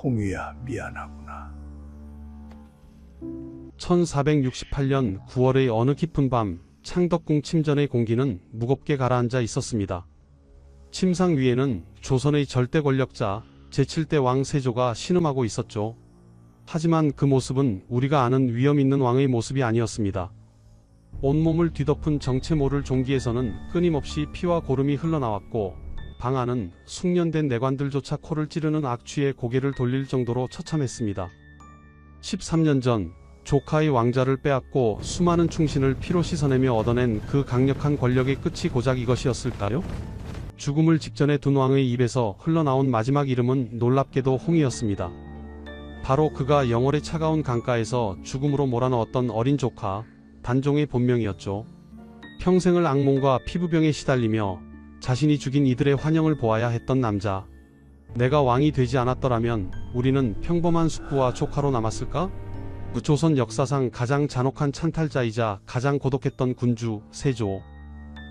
홍유야, 미안하구나. 1468년 9월의 어느 깊은 밤, 창덕궁 침전의 공기는 무겁게 가라앉아 있었습니다. 침상 위에는 조선의 절대 권력자 제7대 왕 세조가 신음하고 있었죠. 하지만 그 모습은 우리가 아는 위험 있는 왕의 모습이 아니었습니다. 온몸을 뒤덮은 정체 모를 종기에서는 끊임없이 피와 고름이 흘러나왔고, 방 안은 숙련된 내관들조차 코를 찌르는 악취에 고개를 돌릴 정도로 처참했습니다. 13년 전 조카의 왕자를 빼앗고 수많은 충신을 피로 씻어내며 얻어낸 그 강력한 권력의 끝이 고작 이것이었을까요? 죽음을 직전에 둔 왕의 입에서 흘러나온 마지막 이름은 놀랍게도 홍이었습니다. 바로 그가 영월의 차가운 강가에서 죽음으로 몰아넣었던 어린 조카 단종의 본명이었죠. 평생을 악몽과 피부병에 시달리며 자신이 죽인 이들의 환영을 보아야 했던 남자. 내가 왕이 되지 않았더라면 우리는 평범한 숙부와 조카로 남았을까? 조선 역사상 가장 잔혹한 찬탈자이자 가장 고독했던 군주 세조.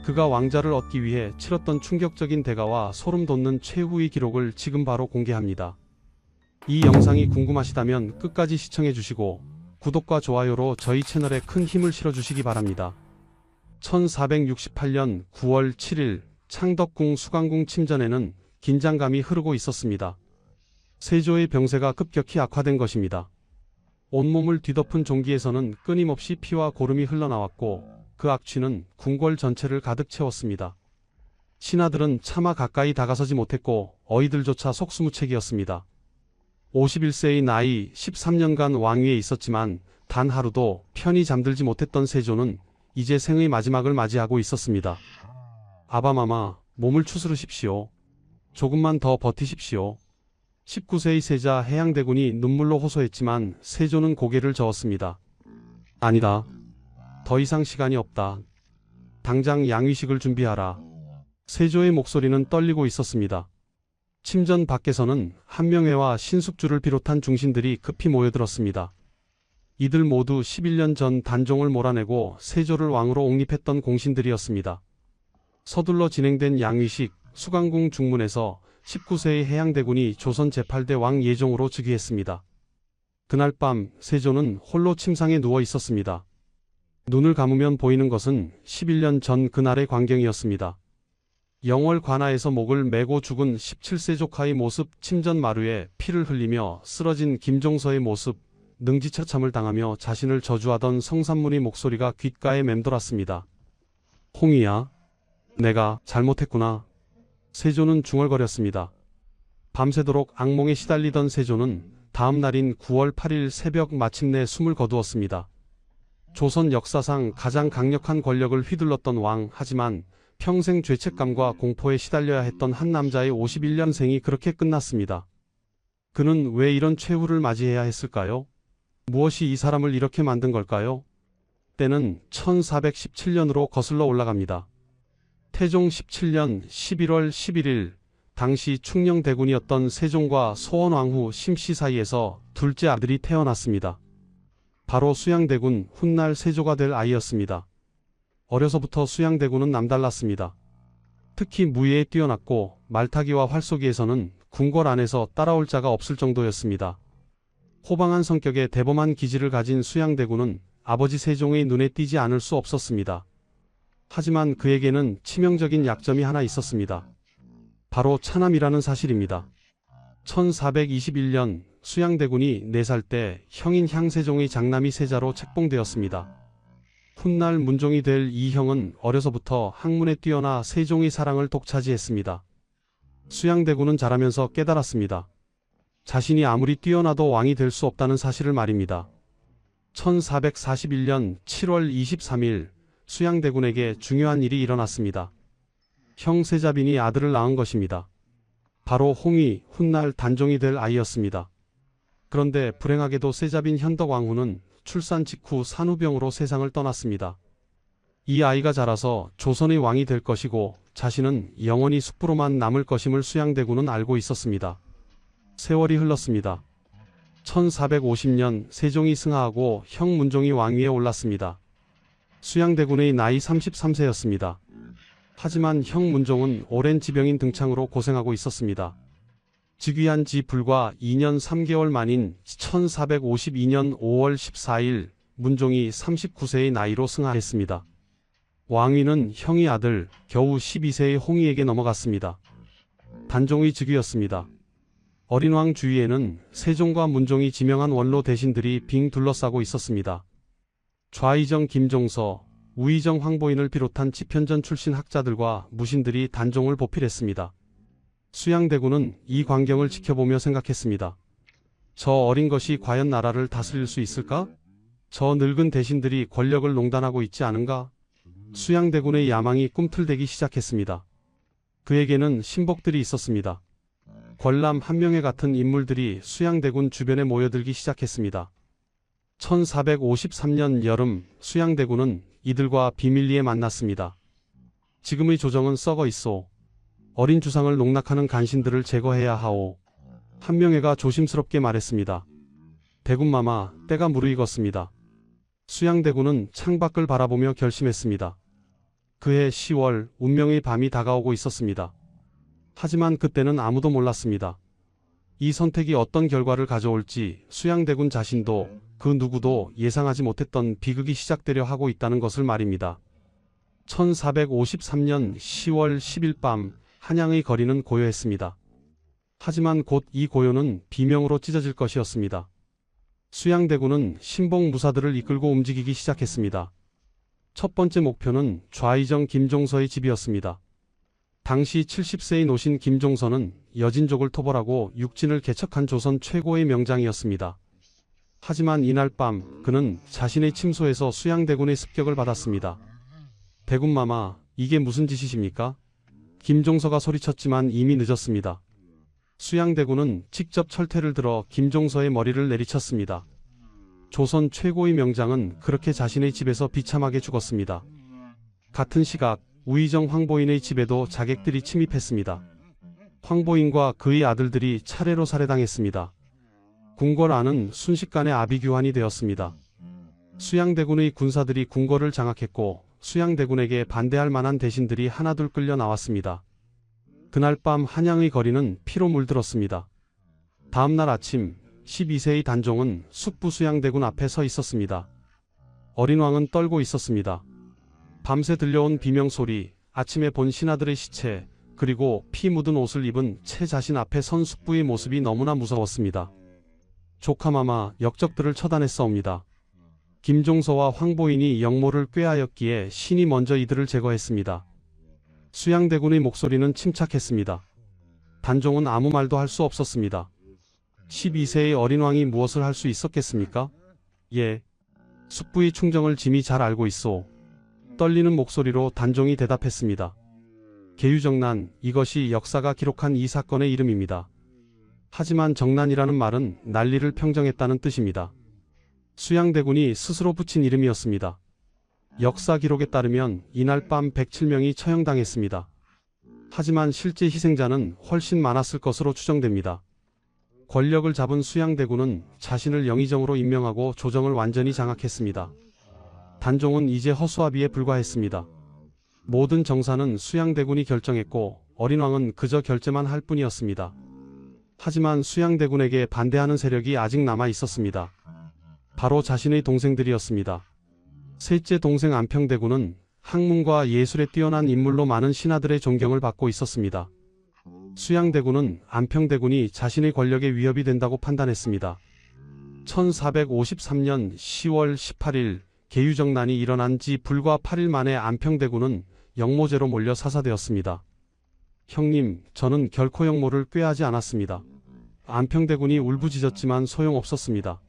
그가 왕자를 얻기 위해 치렀던 충격적인 대가와 소름 돋는 최후의 기록을 지금 바로 공개합니다. 이 영상이 궁금하시다면 끝까지 시청해주시고 구독과 좋아요로 저희 채널에 큰 힘을 실어주시기 바랍니다. 1468년 9월 7일 창덕궁 수강궁 침전에는 긴장감이 흐르고 있었습니다. 세조의 병세가 급격히 악화된 것입니다. 온몸을 뒤덮은 종기에서는 끊임없이 피와 고름이 흘러나왔고 그 악취는 궁궐 전체를 가득 채웠습니다. 신하들은 차마 가까이 다가서지 못했고 어이들조차 속수무책이었습니다. 51세의 나이 13년간 왕위에 있었지만 단 하루도 편히 잠들지 못했던 세조는 이제 생의 마지막을 맞이하고 있었습니다. 아바마마, 몸을 추스르십시오. 조금만 더 버티십시오. 19세의 세자 해양대군이 눈물로 호소했지만 세조는 고개를 저었습니다. 아니다. 더 이상 시간이 없다. 당장 양위식을 준비하라. 세조의 목소리는 떨리고 있었습니다. 침전 밖에서는 한명회와 신숙주를 비롯한 중신들이 급히 모여들었습니다. 이들 모두 11년 전 단종을 몰아내고 세조를 왕으로 옹립했던 공신들이었습니다. 서둘러 진행된 양위식, 수강궁 중문에서 19세의 해양대군이 조선 제8대 왕 예종으로 즉위했습니다. 그날 밤 세조는 홀로 침상에 누워 있었습니다. 눈을 감으면 보이는 것은 11년 전 그날의 광경이었습니다. 영월 관아에서 목을 메고 죽은 17세 조카의 모습, 침전 마루에 피를 흘리며 쓰러진 김종서의 모습, 능지처참을 당하며 자신을 저주하던 성산문의 목소리가 귓가에 맴돌았습니다. 홍이야, 내가 잘못했구나. 세조는 중얼거렸습니다. 밤새도록 악몽에 시달리던 세조는 다음 날인 9월 8일 새벽 마침내 숨을 거두었습니다. 조선 역사상 가장 강력한 권력을 휘둘렀던 왕, 하지만 평생 죄책감과 공포에 시달려야 했던 한 남자의 51년생이 그렇게 끝났습니다. 그는 왜 이런 최후를 맞이해야 했을까요? 무엇이 이 사람을 이렇게 만든 걸까요? 때는 1417년으로 거슬러 올라갑니다. 태종 17년 11월 11일, 당시 충녕대군이었던 세종과 소원왕후 심씨 사이에서 둘째 아들이 태어났습니다. 바로 수양대군 훗날 세조가 될 아이였습니다. 어려서부터 수양대군은 남달랐습니다. 특히 무예에 뛰어났고 말타기와 활쏘기에서는 궁궐 안에서 따라올 자가 없을 정도였습니다. 호방한 성격에 대범한 기질을 가진 수양대군은 아버지 세종의 눈에 띄지 않을 수 없었습니다. 하지만 그에게는 치명적인 약점이 하나 있었습니다. 바로 차남이라는 사실입니다. 1421년 수양대군이 4살 때 형인 향세종의 장남이 세자로 책봉되었습니다. 훗날 문종이 될 이 형은 어려서부터 학문에 뛰어나 세종의 사랑을 독차지했습니다. 수양대군은 자라면서 깨달았습니다. 자신이 아무리 뛰어나도 왕이 될 수 없다는 사실을 말입니다. 1441년 7월 23일 수양대군에게 중요한 일이 일어났습니다. 형 세자빈이 아들을 낳은 것입니다. 바로 홍이, 훗날 단종이 될 아이였습니다. 그런데 불행하게도 세자빈 현덕왕후는 출산 직후 산후병으로 세상을 떠났습니다. 이 아이가 자라서 조선의 왕이 될 것이고 자신은 영원히 숙부로만 남을 것임을 수양대군은 알고 있었습니다. 세월이 흘렀습니다. 1450년 세종이 승하하고 형 문종이 왕위에 올랐습니다. 수양대군의 나이 33세였습니다. 하지만 형 문종은 오랜 지병인 등창으로 고생하고 있었습니다. 즉위한 지 불과 2년 3개월 만인 1452년 5월 14일 문종이 39세의 나이로 승하했습니다. 왕위는 형의 아들 겨우 12세의 홍의에게 넘어갔습니다. 단종의 즉위였습니다. 어린 왕 주위에는 세종과 문종이 지명한 원로 대신들이 빙 둘러싸고 있었습니다. 좌의정 김종서, 우의정 황보인을 비롯한 치편전 출신 학자들과 무신들이 단종을 보필했습니다. 수양대군은 이 광경을 지켜보며 생각했습니다. 저 어린 것이 과연 나라를 다스릴 수 있을까? 저 늙은 대신들이 권력을 농단하고 있지 않은가? 수양대군의 야망이 꿈틀대기 시작했습니다. 그에게는 신복들이 있었습니다. 권람 한명회 같은 인물들이 수양대군 주변에 모여들기 시작했습니다. 1453년 여름 수양대군은 이들과 비밀리에 만났습니다. 지금의 조정은 썩어 있소. 어린 주상을 농락하는 간신들을 제거해야 하오. 한명회가 조심스럽게 말했습니다. 대군마마, 때가 무르익었습니다. 수양대군은 창밖을 바라보며 결심했습니다. 그해 10월 운명의 밤이 다가오고 있었습니다. 하지만 그때는 아무도 몰랐습니다. 이 선택이 어떤 결과를 가져올지 수양대군 자신도 그 누구도 예상하지 못했던 비극이 시작되려 하고 있다는 것을 말입니다. 1453년 10월 10일 밤 한양의 거리는 고요했습니다. 하지만 곧 이 고요는 비명으로 찢어질 것이었습니다. 수양대군은 신복 무사들을 이끌고 움직이기 시작했습니다. 첫 번째 목표는 좌의정 김종서의 집이었습니다. 당시 70세의 노신 김종서는 여진족을 토벌하고 육진을 개척한 조선 최고의 명장이었습니다. 하지만 이날 밤 그는 자신의 침소에서 수양대군의 습격을 받았습니다. 대군마마, 이게 무슨 짓이십니까? 김종서가 소리쳤지만 이미 늦었습니다. 수양대군은 직접 철퇴를 들어 김종서의 머리를 내리쳤습니다. 조선 최고의 명장은 그렇게 자신의 집에서 비참하게 죽었습니다. 같은 시각 우의정 황보인의 집에도 자객들이 침입했습니다. 황보인과 그의 아들들이 차례로 살해당했습니다. 궁궐 안은 순식간에 아비규환이 되었습니다. 수양대군의 군사들이 궁궐을 장악했고 수양대군에게 반대할 만한 대신들이 하나둘 끌려 나왔습니다. 그날 밤 한양의 거리는 피로 물들었습니다. 다음날 아침 12세의 단종은 숙부 수양대군 앞에 서 있었습니다. 어린 왕은 떨고 있었습니다. 밤새 들려온 비명소리, 아침에 본 신하들의 시체, 그리고 피 묻은 옷을 입은 채 자신 앞에 선 숙부의 모습이 너무나 무서웠습니다. 조카마마, 역적들을 처단했사옵니다. 김종서와 황보인이 영모를 꾀하였기에 신이 먼저 이들을 제거했습니다. 수양대군의 목소리는 침착했습니다. 단종은 아무 말도 할 수 없었습니다. 12세의 어린 왕이 무엇을 할 수 있었겠습니까? 예. 숙부의 충정을 짐이 잘 알고 있소. 떨리는 목소리로 단종이 대답했습니다. 계유정난, 이것이 역사가 기록한 이 사건의 이름입니다. 하지만 정난이라는 말은 난리를 평정했다는 뜻입니다. 수양대군이 스스로 붙인 이름이었습니다. 역사 기록에 따르면 이날 밤 107명이 처형당했습니다. 하지만 실제 희생자는 훨씬 많았을 것으로 추정됩니다. 권력을 잡은 수양대군은 자신을 영의정으로 임명하고 조정을 완전히 장악했습니다. 단종은 이제 허수아비에 불과했습니다. 모든 정사는 수양대군이 결정했고 어린 왕은 그저 결재만 할 뿐이었습니다. 하지만 수양대군에게 반대하는 세력이 아직 남아 있었습니다. 바로 자신의 동생들이었습니다. 셋째 동생 안평대군은 학문과 예술에 뛰어난 인물로 많은 신하들의 존경을 받고 있었습니다. 수양대군은 안평대군이 자신의 권력에 위협이 된다고 판단했습니다. 1453년 10월 18일 계유정난이 일어난 지 불과 8일 만에 안평대군은 영모제로 몰려 사사되었습니다. 형님, 저는 결코 영모를 꾀하지 않았습니다. 안평대군이 울부짖었지만 소용없었습니다.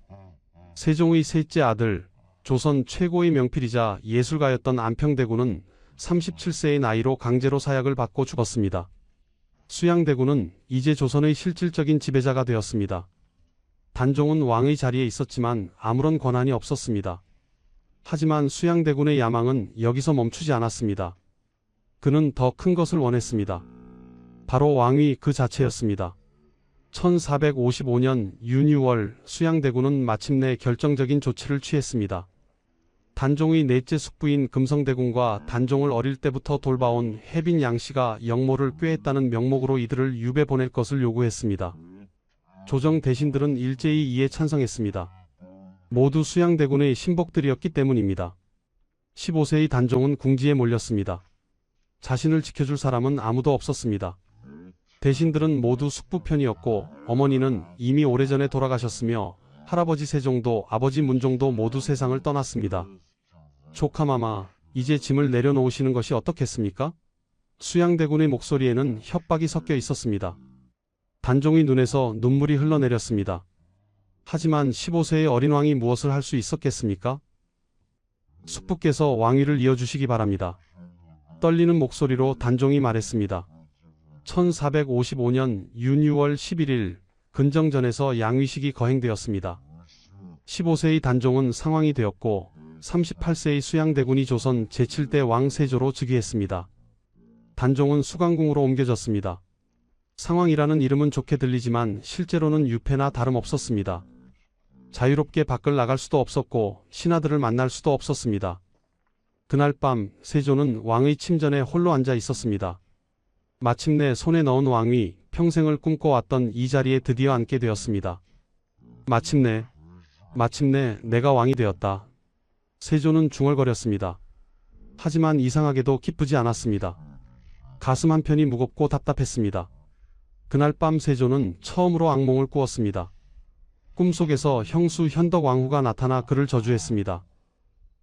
세종의 셋째 아들, 조선 최고의 명필이자 예술가였던 안평대군은 37세의 나이로 강제로 사약을 받고 죽었습니다. 수양대군은 이제 조선의 실질적인 지배자가 되었습니다. 단종은 왕의 자리에 있었지만 아무런 권한이 없었습니다. 하지만 수양대군의 야망은 여기서 멈추지 않았습니다. 그는 더 큰 것을 원했습니다. 바로 왕위 그 자체였습니다. 1455년 윤유월 수양대군은 마침내 결정적인 조치를 취했습니다. 단종의 넷째 숙부인 금성대군과 단종을 어릴 때부터 돌봐온 혜빈 양씨가 영모를 꾀했다는 명목으로 이들을 유배 보낼 것을 요구했습니다. 조정 대신들은 일제히 이에 찬성했습니다. 모두 수양대군의 신복들이었기 때문입니다. 15세의 단종은 궁지에 몰렸습니다. 자신을 지켜줄 사람은 아무도 없었습니다. 대신들은 모두 숙부 편이었고 어머니는 이미 오래전에 돌아가셨으며 할아버지 세종도 아버지 문종도 모두 세상을 떠났습니다. 조카마마, 이제 짐을 내려놓으시는 것이 어떻겠습니까? 수양대군의 목소리에는 협박이 섞여 있었습니다. 단종의 눈에서 눈물이 흘러내렸습니다. 하지만 15세의 어린 왕이 무엇을 할 수 있었겠습니까? 숙부께서 왕위를 이어주시기 바랍니다. 떨리는 목소리로 단종이 말했습니다. 1455년 윤유월 11일 근정전에서 양위식이 거행되었습니다. 15세의 단종은 상왕이 되었고 38세의 수양대군이 조선 제7대 왕 세조로 즉위했습니다. 단종은 수강궁으로 옮겨졌습니다. 상왕이라는 이름은 좋게 들리지만 실제로는 유폐나 다름없었습니다. 자유롭게 밖을 나갈 수도 없었고 신하들을 만날 수도 없었습니다. 그날 밤 세조는 왕의 침전에 홀로 앉아 있었습니다. 마침내 손에 넣은 왕위, 평생을 꿈꿔왔던 이 자리에 드디어 앉게 되었습니다. 마침내 내가 왕이 되었다. 세조는 중얼거렸습니다. 하지만 이상하게도 기쁘지 않았습니다. 가슴 한편이 무겁고 답답했습니다. 그날 밤 세조는 처음으로 악몽을 꾸었습니다. 꿈속에서 형수 현덕왕후가 나타나 그를 저주했습니다.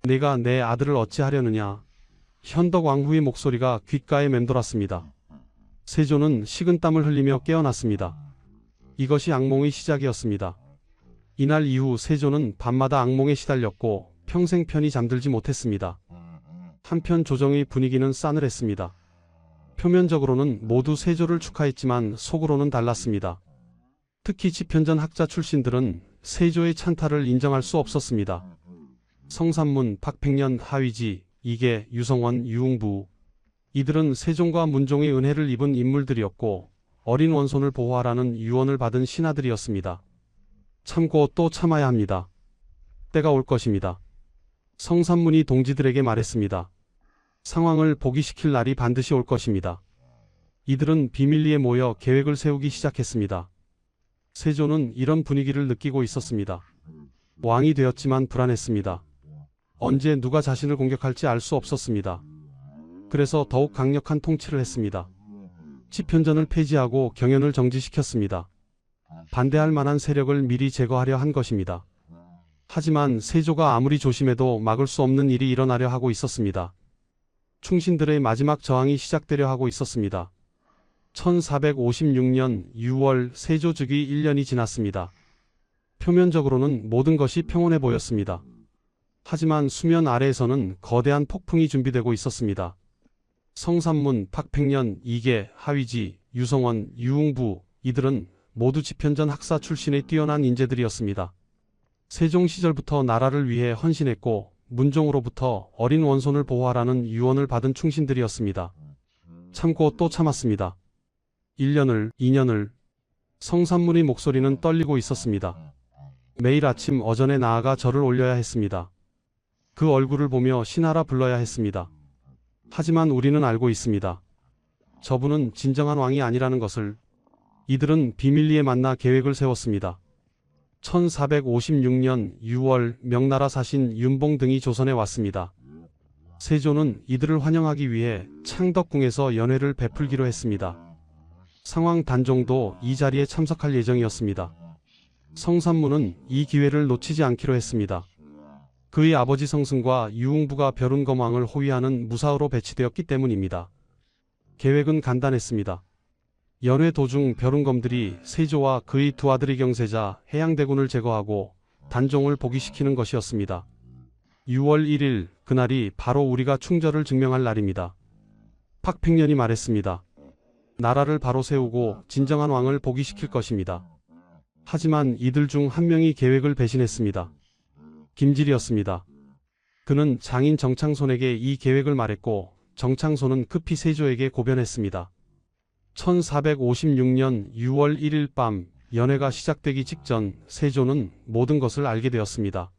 내가 내 아들을 어찌하려느냐. 현덕왕후의 목소리가 귓가에 맴돌았습니다. 세조는 식은땀을 흘리며 깨어났습니다. 이것이 악몽의 시작이었습니다. 이날 이후 세조는 밤마다 악몽에 시달렸고 평생 편히 잠들지 못했습니다. 한편 조정의 분위기는 싸늘했습니다. 표면적으로는 모두 세조를 축하했지만 속으로는 달랐습니다. 특히 집현전 학자 출신들은 세조의 찬탈을 인정할 수 없었습니다. 성산문, 박팽년, 하위지, 이계, 유성원, 유흥부 이들은 세종과 문종의 은혜를 입은 인물들이었고 어린 원손을 보호하라는 유언을 받은 신하들이었습니다. 참고 또 참아야 합니다. 때가 올 것입니다. 성산문이 동지들에게 말했습니다. 상황을 복위시킬 날이 반드시 올 것입니다. 이들은 비밀리에 모여 계획을 세우기 시작했습니다. 세조는 이런 분위기를 느끼고 있었습니다. 왕이 되었지만 불안했습니다. 언제 누가 자신을 공격할지 알 수 없었습니다. 그래서 더욱 강력한 통치를 했습니다. 집현전을 폐지하고 경연을 정지시켰습니다. 반대할 만한 세력을 미리 제거하려 한 것입니다. 하지만 세조가 아무리 조심해도 막을 수 없는 일이 일어나려 하고 있었습니다. 충신들의 마지막 저항이 시작되려 하고 있었습니다. 1456년 6월 세조 즉위 1년이 지났습니다. 표면적으로는 모든 것이 평온해 보였습니다. 하지만 수면 아래에서는 거대한 폭풍이 준비되고 있었습니다. 성산문, 박팽년, 이계, 하위지, 유성원, 유흥부 이들은 모두 집현전 학사 출신의 뛰어난 인재들이었습니다. 세종 시절부터 나라를 위해 헌신했고 문종으로부터 어린 원손을 보호하라는 유언을 받은 충신들이었습니다. 참고 또 참았습니다. 1년을, 2년을. 성산문의 목소리는 떨리고 있었습니다. 매일 아침 어전에 나아가 절을 올려야 했습니다. 그 얼굴을 보며 신하라 불러야 했습니다. 하지만 우리는 알고 있습니다. 저분은 진정한 왕이 아니라는 것을. 이들은 비밀리에 만나 계획을 세웠습니다. 1456년 6월 명나라 사신 윤봉 등이 조선에 왔습니다. 세조는 이들을 환영하기 위해 창덕궁에서 연회를 베풀기로 했습니다. 상왕 단종도 이 자리에 참석할 예정이었습니다. 성산문은 이 기회를 놓치지 않기로 했습니다. 그의 아버지 성승과 유흥부가 벼룬검왕을 호위하는 무사으로 배치되었기 때문입니다. 계획은 간단했습니다. 연회 도중 벼룬검들이 세조와 그의 두 아들의 경세자 해양대군을 제거하고 단종을 복위시키는 것이었습니다. 6월 1일 그날이 바로 우리가 충절을 증명할 날입니다. 박팽년이 말했습니다. 나라를 바로 세우고 진정한 왕을 복위시킬 것입니다. 하지만 이들 중 한 명이 계획을 배신했습니다. 김질이었습니다. 그는 장인 정창손에게 이 계획을 말했고 정창손은 급히 세조에게 고변했습니다. 1456년 6월 1일 밤 연회가 시작되기 직전 세조는 모든 것을 알게 되었습니다.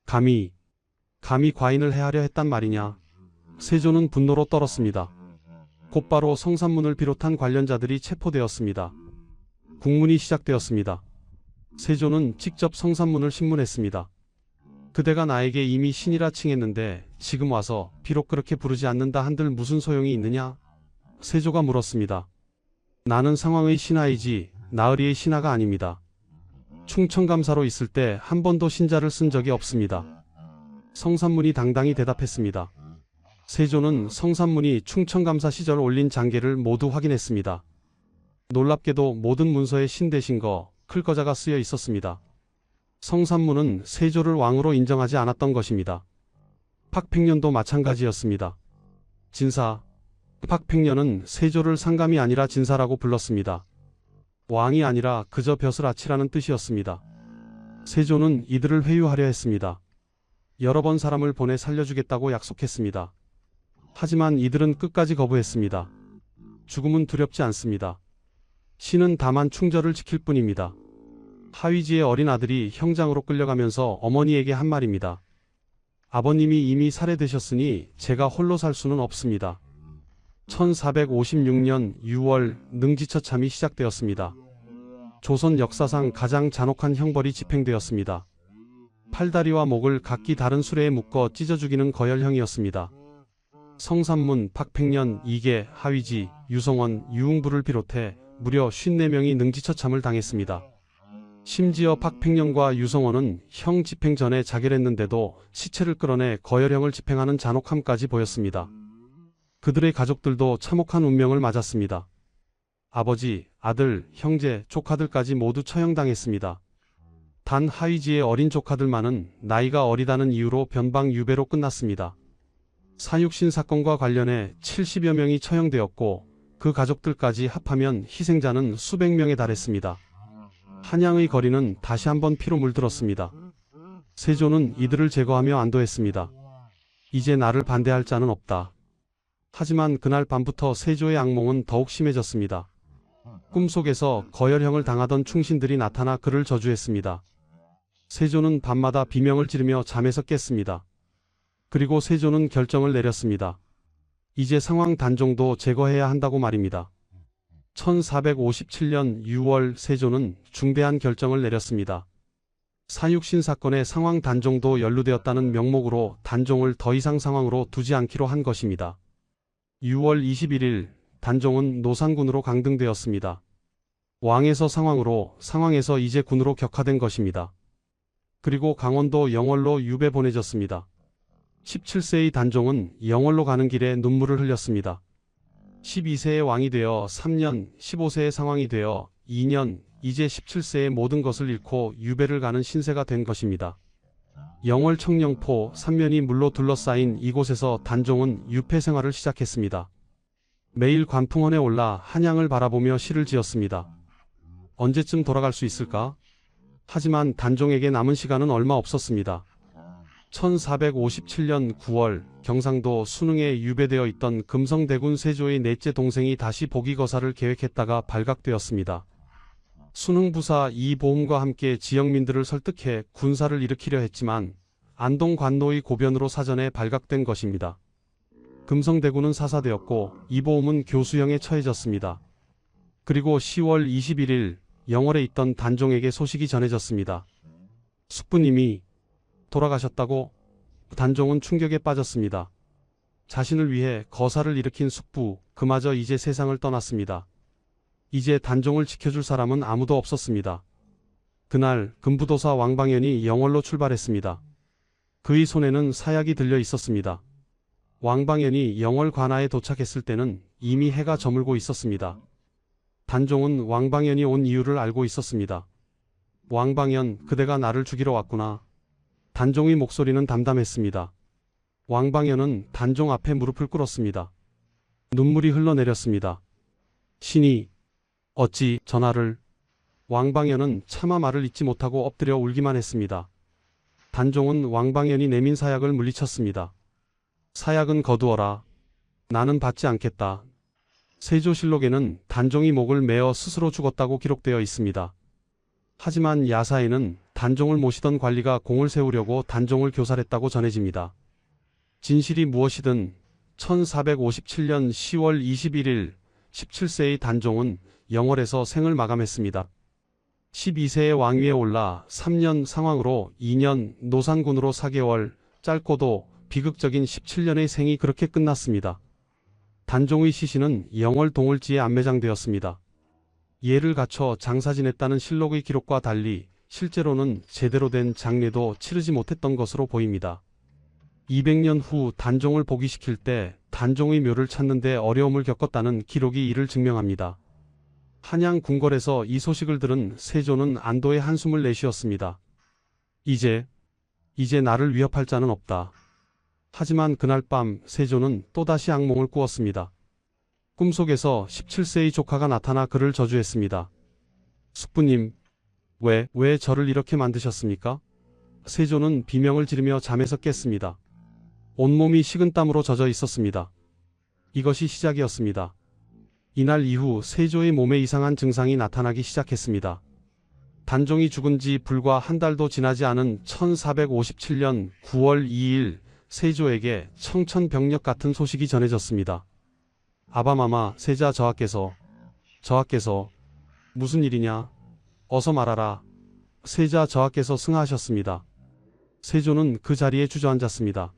감히 감히 과인을 해하려 했단 말이냐. 세조는 분노로 떨었습니다. 곧바로 성산문을 비롯한 관련자들이 체포되었습니다. 국문이 시작되었습니다. 세조는 직접 성산문을 신문했습니다. 그대가 나에게 이미 신이라 칭했는데 지금 와서 비록 그렇게 부르지 않는다 한들 무슨 소용이 있느냐? 세조가 물었습니다. 나는 상황의 신하이지 나으리의 신하가 아닙니다. 충청감사로 있을 때 한 번도 신자를 쓴 적이 없습니다. 성산문이 당당히 대답했습니다. 세조는 성산문이 충청감사 시절 올린 장계를 모두 확인했습니다. 놀랍게도 모든 문서에 신 대신 클거자가 쓰여 있었습니다. 성산문은 세조를 왕으로 인정하지 않았던 것입니다. 박팽년도 마찬가지였습니다. 진사, 박팽년은 세조를 상감이 아니라 진사라고 불렀습니다. 왕이 아니라 그저 벼슬 아치라는 뜻이었습니다. 세조는 이들을 회유하려 했습니다. 여러 번 사람을 보내 살려주겠다고 약속했습니다. 하지만 이들은 끝까지 거부했습니다. 죽음은 두렵지 않습니다. 신은 다만 충절을 지킬 뿐입니다. 하위지의 어린 아들이 형장으로 끌려가면서 어머니에게 한 말입니다. 아버님이 이미 살해되셨으니 제가 홀로 살 수는 없습니다. 1456년 6월 능지처참이 시작되었습니다. 조선 역사상 가장 잔혹한 형벌이 집행되었습니다. 팔다리와 목을 각기 다른 수레에 묶어 찢어 죽이는 거열형이었습니다. 성산문, 박팽년, 이계, 하위지, 유성원, 유흥부를 비롯해 무려 54명이 능지처참을 당했습니다. 심지어 박팽년과 유성원은 형 집행 전에 자결했는데도 시체를 끌어내 거열형을 집행하는 잔혹함까지 보였습니다. 그들의 가족들도 참혹한 운명을 맞았습니다. 아버지, 아들, 형제, 조카들까지 모두 처형당했습니다. 단 하위지의 어린 조카들만은 나이가 어리다는 이유로 변방 유배로 끝났습니다. 사육신 사건과 관련해 70여 명이 처형되었고 그 가족들까지 합하면 희생자는 수백 명에 달했습니다. 한양의 거리는 다시 한번 피로 물들었습니다. 세조는 이들을 제거하며 안도했습니다. 이제 나를 반대할 자는 없다. 하지만 그날 밤부터 세조의 악몽은 더욱 심해졌습니다. 꿈속에서 거열형을 당하던 충신들이 나타나 그를 저주했습니다. 세조는 밤마다 비명을 지르며 잠에서 깼습니다. 그리고 세조는 결정을 내렸습니다. 이제 상황 단종도 제거해야 한다고 말입니다. 1457년 6월 세조는 중대한 결정을 내렸습니다. 사육신 사건에 상황 단종도 연루되었다는 명목으로 단종을 더 이상 상황으로 두지 않기로 한 것입니다. 6월 21일 단종은 노산군으로 강등되었습니다. 왕에서 상황으로, 상황에서 이제 군으로 격화된 것입니다. 그리고 강원도 영월로 유배 보내졌습니다. 17세의 단종은 영월로 가는 길에 눈물을 흘렸습니다. 12세의 왕이 되어 3년, 15세의 상황이 되어 2년, 이제 17세의 모든 것을 잃고 유배를 가는 신세가 된 것입니다. 영월 청령포 3면이 물로 둘러싸인 이곳에서 단종은 유폐 생활을 시작했습니다. 매일 관풍원에 올라 한양을 바라보며 시를 지었습니다. 언제쯤 돌아갈 수 있을까? 하지만 단종에게 남은 시간은 얼마 없었습니다. 1457년 9월 경상도 순흥에 유배되어 있던 금성대군 세조의 넷째 동생이 다시 복위거사를 계획했다가 발각되었습니다. 순흥부사 이보험과 함께 지역민들을 설득해 군사를 일으키려 했지만 안동 관노의 고변으로 사전에 발각된 것입니다. 금성대군은 사사되었고 이보험은 교수형에 처해졌습니다. 그리고 10월 21일 영월에 있던 단종에게 소식이 전해졌습니다. 숙부님이 돌아가셨다고? 단종은 충격에 빠졌습니다. 자신을 위해 거사를 일으킨 숙부, 그마저 이제 세상을 떠났습니다. 이제 단종을 지켜줄 사람은 아무도 없었습니다. 그날 금부도사 왕방연이 영월로 출발했습니다. 그의 손에는 사약이 들려 있었습니다. 왕방연이 영월 관하에 도착했을 때는 이미 해가 저물고 있었습니다. 단종은 왕방연이 온 이유를 알고 있었습니다. 왕방연, 그대가 나를 죽이러 왔구나. 단종의 목소리는 담담했습니다. 왕방연은 단종 앞에 무릎을 꿇었습니다. 눈물이 흘러내렸습니다. 신이 어찌 전하를... 왕방연은 차마 말을 잇지 못하고 엎드려 울기만 했습니다. 단종은 왕방연이 내민 사약을 물리쳤습니다. 사약은 거두어라. 나는 받지 않겠다. 세조실록에는 단종이 목을 메어 스스로 죽었다고 기록되어 있습니다. 하지만 야사에는 단종을 모시던 관리가 공을 세우려고 단종을 교살했다고 전해집니다. 진실이 무엇이든 1457년 10월 21일 17세의 단종은 영월에서 생을 마감했습니다. 12세의 왕위에 올라 3년 상황으로 2년, 노산군으로 4개월, 짧고도 비극적인 17년의 생이 그렇게 끝났습니다. 단종의 시신은 영월 동을지에 안매장되었습니다. 예를 갖춰 장사 지냈다는 실록의 기록과 달리 실제로는 제대로 된 장례도 치르지 못했던 것으로 보입니다. 200년 후 단종을 복위시킬 때 단종의 묘를 찾는 데 어려움을 겪었다는 기록이 이를 증명합니다. 한양 궁궐에서 이 소식을 들은 세조는 안도의 한숨을 내쉬었습니다. 이제 나를 위협할 자는 없다. 하지만 그날 밤 세조는 또다시 악몽을 꾸었습니다. 꿈속에서 17세의 조카가 나타나 그를 저주했습니다. 숙부님, 왜 저를 이렇게 만드셨습니까? 세조는 비명을 지르며 잠에서 깼습니다. 온몸이 식은땀으로 젖어 있었습니다. 이것이 시작이었습니다. 이날 이후 세조의 몸에 이상한 증상이 나타나기 시작했습니다. 단종이 죽은 지 불과 한 달도 지나지 않은 1457년 9월 2일 세조에게 청천벽력 같은 소식이 전해졌습니다. 아바마마 세자 저하께서 무슨 일이냐? 어서 말하라. 세자 저하께서 승하하셨습니다. 세조는 그 자리에 주저앉았습니다.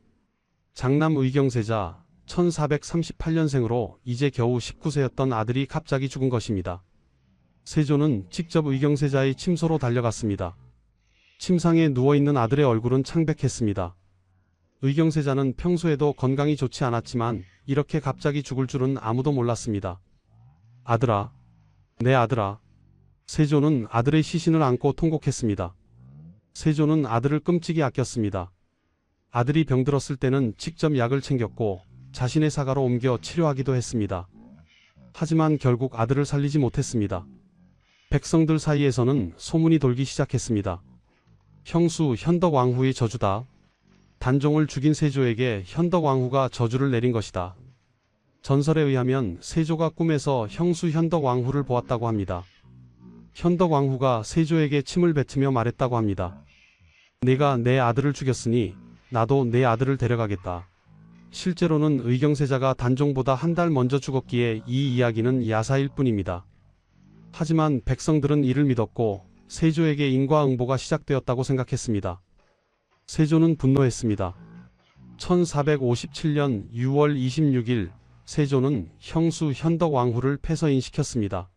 장남 의경세자 1438년생으로 이제 겨우 19세였던 아들이 갑자기 죽은 것입니다. 세조는 직접 의경세자의 침소로 달려갔습니다. 침상에 누워있는 아들의 얼굴은 창백했습니다. 의경세자는 평소에도 건강이 좋지 않았지만 이렇게 갑자기 죽을 줄은 아무도 몰랐습니다. 아들아, 내 아들아. 세조는 아들의 시신을 안고 통곡했습니다. 세조는 아들을 끔찍이 아꼈습니다. 아들이 병들었을 때는 직접 약을 챙겼고 자신의 사가로 옮겨 치료하기도 했습니다. 하지만 결국 아들을 살리지 못했습니다. 백성들 사이에서는 소문이 돌기 시작했습니다. 형수 현덕왕후의 저주다. 단종을 죽인 세조에게 현덕왕후가 저주를 내린 것이다. 전설에 의하면 세조가 꿈에서 형수 현덕왕후를 보았다고 합니다. 현덕왕후가 세조에게 침을 뱉으며 말했다고 합니다. 내가 내 아들을 죽였으니 나도 내 아들을 데려가겠다. 실제로는 의경세자가 단종보다 한 달 먼저 죽었기에 이 이야기는 야사일 뿐입니다. 하지만 백성들은 이를 믿었고 세조에게 인과응보가 시작되었다고 생각했습니다. 세조는 분노했습니다. 1457년 6월 26일 세조는 형수 현덕왕후를 폐서인시켰습니다.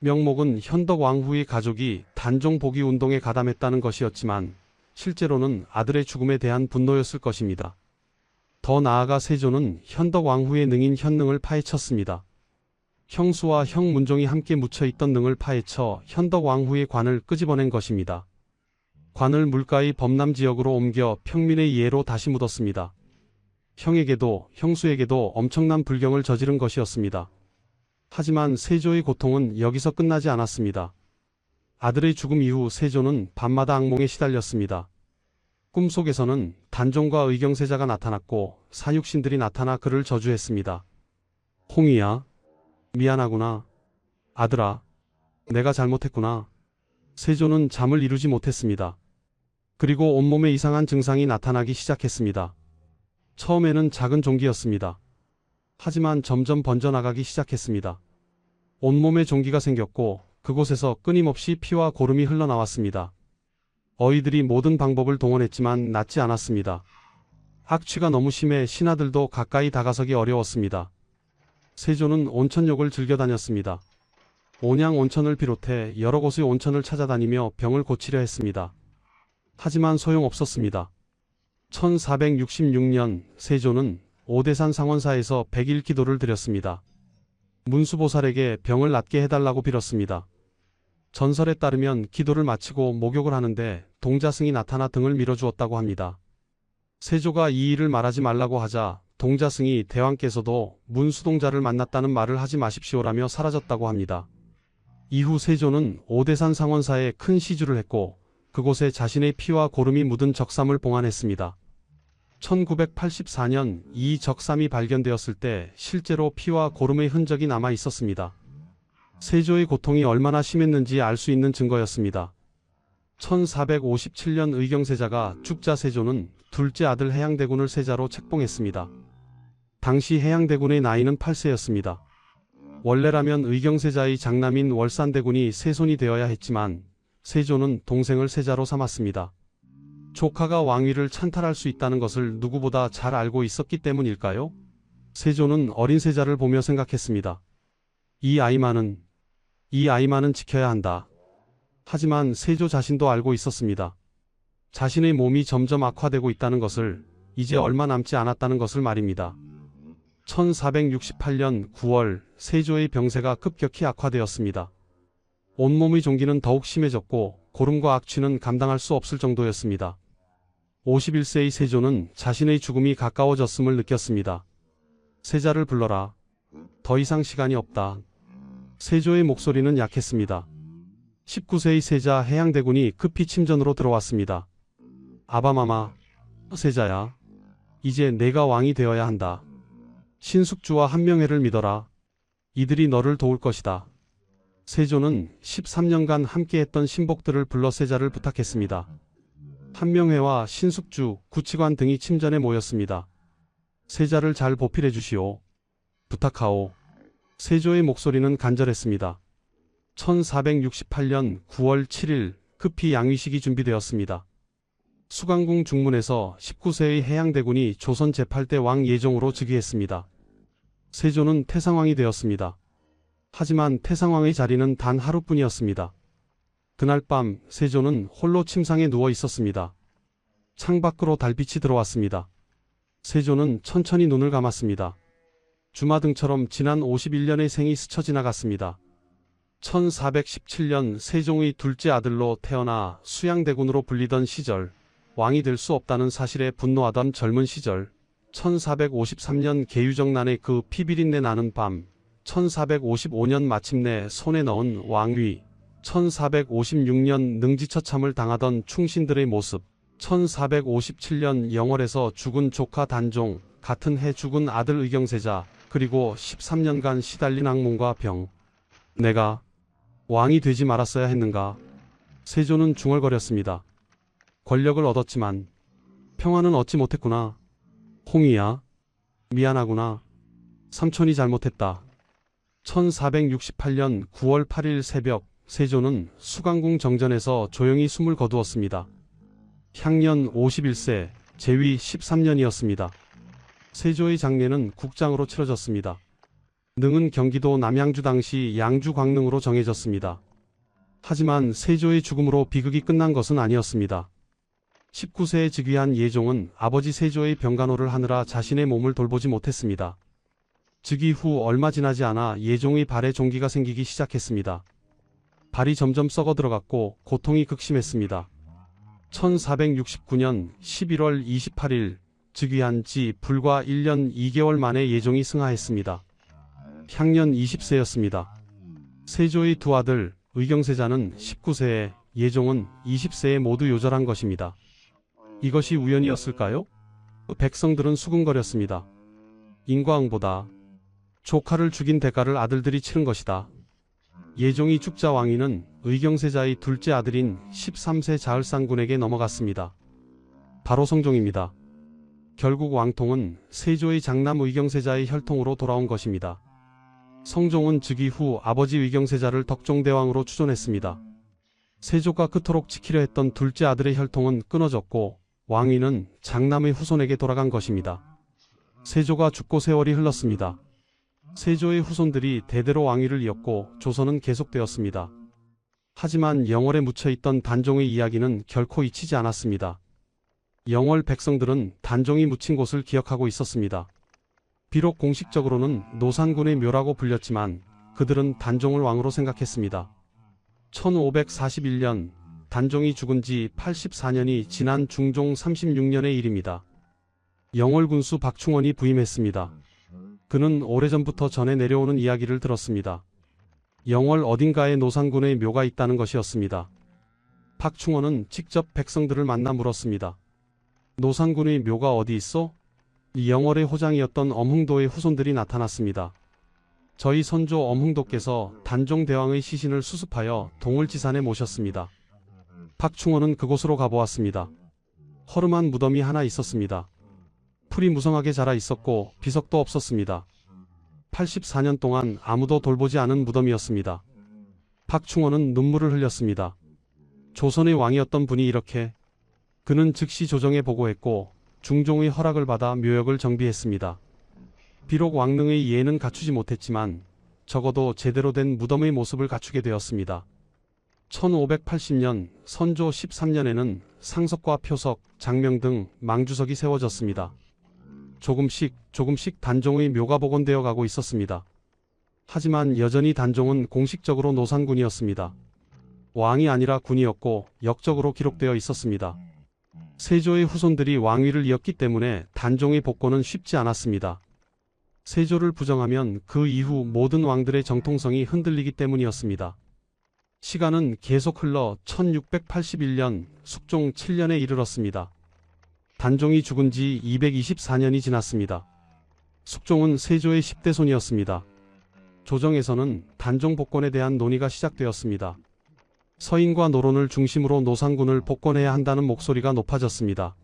명목은 현덕왕후의 가족이 단종 복위 운동에 가담했다는 것이었지만 실제로는 아들의 죽음에 대한 분노였을 것입니다. 더 나아가 세조는 현덕왕후의 능인 현능을 파헤쳤습니다. 형수와 형 문종이 함께 묻혀있던 능을 파헤쳐 현덕왕후의 관을 끄집어낸 것입니다. 관을 물가의 범람지역으로 옮겨 평민의 예로 다시 묻었습니다. 형에게도 형수에게도 엄청난 불경을 저지른 것이었습니다. 하지만 세조의 고통은 여기서 끝나지 않았습니다. 아들의 죽음 이후 세조는 밤마다 악몽에 시달렸습니다. 꿈속에서는 단종과 의경세자가 나타났고 사육신들이 나타나 그를 저주했습니다. 홍이야, 미안하구나. 아들아, 내가 잘못했구나. 세조는 잠을 이루지 못했습니다. 그리고 온몸에 이상한 증상이 나타나기 시작했습니다. 처음에는 작은 종기였습니다. 하지만 점점 번져나가기 시작했습니다. 온몸에 종기가 생겼고 그곳에서 끊임없이 피와 고름이 흘러나왔습니다. 어이들이 모든 방법을 동원했지만 낫지 않았습니다. 악취가 너무 심해 신하들도 가까이 다가서기 어려웠습니다. 세조는 온천욕을 즐겨 다녔습니다. 온양 온천을 비롯해 여러 곳의 온천을 찾아다니며 병을 고치려 했습니다. 하지만 소용없었습니다. 1466년 세조는 오대산 상원사에서 100일 기도를 드렸습니다. 문수보살에게 병을 낫게 해달라고 빌었습니다. 전설에 따르면 기도를 마치고 목욕을 하는데 동자승이 나타나 등을 밀어주었다고 합니다. 세조가 이 일을 말하지 말라고 하자 동자승이 대왕께서도 문수동자를 만났다는 말을 하지 마십시오라며 사라졌다고 합니다. 이후 세조는 오대산 상원사에 큰 시주를 했고 그곳에 자신의 피와 고름이 묻은 적삼을 봉안했습니다. 1984년 이 적삼이 발견되었을 때 실제로 피와 고름의 흔적이 남아 있었습니다. 세조의 고통이 얼마나 심했는지 알 수 있는 증거였습니다. 1457년 의경세자가 죽자 세조는 둘째 아들 해양대군을 세자로 책봉했습니다. 당시 해양대군의 나이는 8세였습니다. 원래라면 의경세자의 장남인 월산대군이 세손이 되어야 했지만 세조는 동생을 세자로 삼았습니다. 조카가 왕위를 찬탈할 수 있다는 것을 누구보다 잘 알고 있었기 때문일까요? 세조는 어린 세자를 보며 생각했습니다. 이 아이만은 지켜야 한다. 하지만 세조 자신도 알고 있었습니다. 자신의 몸이 점점 악화되고 있다는 것을, 이제 얼마 남지 않았다는 것을 말입니다. 1468년 9월 세조의 병세가 급격히 악화되었습니다. 온몸의 종기는 더욱 심해졌고 고름과 악취는 감당할 수 없을 정도였습니다. 51세의 세조는 자신의 죽음이 가까워졌음을 느꼈습니다. 세자를 불러라. 더 이상 시간이 없다. 세조의 목소리는 약했습니다. 19세의 세자 해양대군이 급히 침전으로 들어왔습니다. 아바마마, 세자야. 이제 내가 왕이 되어야 한다. 신숙주와 한명회를 믿어라. 이들이 너를 도울 것이다. 세조는 13년간 함께했던 신복들을 불러 세자를 부탁했습니다. 한명회와 신숙주, 구치관 등이 침전에 모였습니다. 세자를 잘 보필해 주시오. 부탁하오. 세조의 목소리는 간절했습니다. 1468년 9월 7일 급히 양위식이 준비되었습니다. 수강궁 중문에서 19세의 해양대군이 조선 제8대 왕 예종으로 즉위했습니다. 세조는 태상왕이 되었습니다. 하지만 태상왕의 자리는 단 하루뿐이었습니다. 그날 밤 세조는 홀로 침상에 누워 있었습니다. 창밖으로 달빛이 들어왔습니다. 세조는 천천히 눈을 감았습니다. 주마등처럼 지난 51년의 생이 스쳐 지나갔습니다. 1417년 세종의 둘째 아들로 태어나 수양대군으로 불리던 시절, 왕이 될 수 없다는 사실에 분노하던 젊은 시절, 1453년 계유정난의 그 피비린내 나는 밤, 1455년 마침내 손에 넣은 왕위, 1456년 능지처참을 당하던 충신들의 모습, 1457년 영월에서 죽은 조카 단종, 같은 해 죽은 아들 의경세자, 그리고 13년간 시달린 악몽과 병. 내가 왕이 되지 말았어야 했는가? 세조는 중얼거렸습니다. 권력을 얻었지만 평화는 얻지 못했구나. 홍이야, 미안하구나. 삼촌이 잘못했다. 1468년 9월 8일 새벽 세조는 수강궁 정전에서 조용히 숨을 거두었습니다. 향년 51세, 제위 13년이었습니다. 세조의 장례는 국장으로 치러졌습니다. 능은 경기도 남양주, 당시 양주 광능으로 정해졌습니다. 하지만 세조의 죽음으로 비극이 끝난 것은 아니었습니다. 19세에 즉위한 예종은 아버지 세조의 병간호를 하느라 자신의 몸을 돌보지 못했습니다. 즉위 후 얼마 지나지 않아 예종의 발에 종기가 생기기 시작했습니다. 발이 점점 썩어 들어갔고 고통이 극심했습니다. 1469년 11월 28일 즉위한 지 불과 1년 2개월 만에 예종이 승하했습니다. 향년 20세였습니다. 세조의 두 아들 의경세자는 19세에, 예종은 20세에 모두 요절한 것입니다. 이것이 우연이었을까요? 백성들은 수군거렸습니다. 인과응보다. 조카를 죽인 대가를 아들들이 치른 것이다. 예종이 죽자 왕위는 의경세자의 둘째 아들인 13세 자을상군에게 넘어갔습니다. 바로 성종입니다. 결국 왕통은 세조의 장남 의경세자의 혈통으로 돌아온 것입니다. 성종은 즉위 후 아버지 의경세자를 덕종대왕으로 추존했습니다. 세조가 그토록 지키려 했던 둘째 아들의 혈통은 끊어졌고 왕위는 장남의 후손에게 돌아간 것입니다. 세조가 죽고 세월이 흘렀습니다. 세조의 후손들이 대대로 왕위를 이었고 조선은 계속되었습니다. 하지만 영월에 묻혀있던 단종의 이야기는 결코 잊히지 않았습니다. 영월 백성들은 단종이 묻힌 곳을 기억하고 있었습니다. 비록 공식적으로는 노산군의 묘라고 불렸지만 그들은 단종을 왕으로 생각했습니다. 1541년 단종이 죽은 지 84년이 지난 중종 36년의 일입니다. 영월 군수 박충원이 부임했습니다. 그는 오래전부터 전해 내려오는 이야기를 들었습니다. 영월 어딘가에 노산군의 묘가 있다는 것이었습니다. 박충원은 직접 백성들을 만나 물었습니다. 노산군의 묘가 어디 있어? 영월의 호장이었던 엄흥도의 후손들이 나타났습니다. 저희 선조 엄흥도께서 단종대왕의 시신을 수습하여 동을지산에 모셨습니다. 박충원은 그곳으로 가보았습니다. 허름한 무덤이 하나 있었습니다. 풀이 무성하게 자라 있었고 비석도 없었습니다. 84년 동안 아무도 돌보지 않은 무덤이었습니다. 박충원은 눈물을 흘렸습니다. 조선의 왕이었던 분이 이렇게. 그는 즉시 조정에 보고했고 중종의 허락을 받아 묘역을 정비했습니다. 비록 왕릉의 예는 갖추지 못했지만 적어도 제대로 된 무덤의 모습을 갖추게 되었습니다. 1580년 선조 13년에는 상석과 표석, 장명 등 망주석이 세워졌습니다. 조금씩 단종의 묘가 복원되어 가고 있었습니다. 하지만 여전히 단종은 공식적으로 노산군이었습니다. 왕이 아니라 군이었고 역적으로 기록되어 있었습니다. 세조의 후손들이 왕위를 이었기 때문에 단종의 복권은 쉽지 않았습니다. 세조를 부정하면 그 이후 모든 왕들의 정통성이 흔들리기 때문이었습니다. 시간은 계속 흘러 1681년 숙종 7년에 이르렀습니다. 단종이 죽은 지 224년이 지났습니다. 숙종은 세조의 10대 손이었습니다. 조정에서는 단종 복권에 대한 논의가 시작되었습니다. 서인과 노론을 중심으로 노산군을 복권해야 한다는 목소리가 높아졌습니다.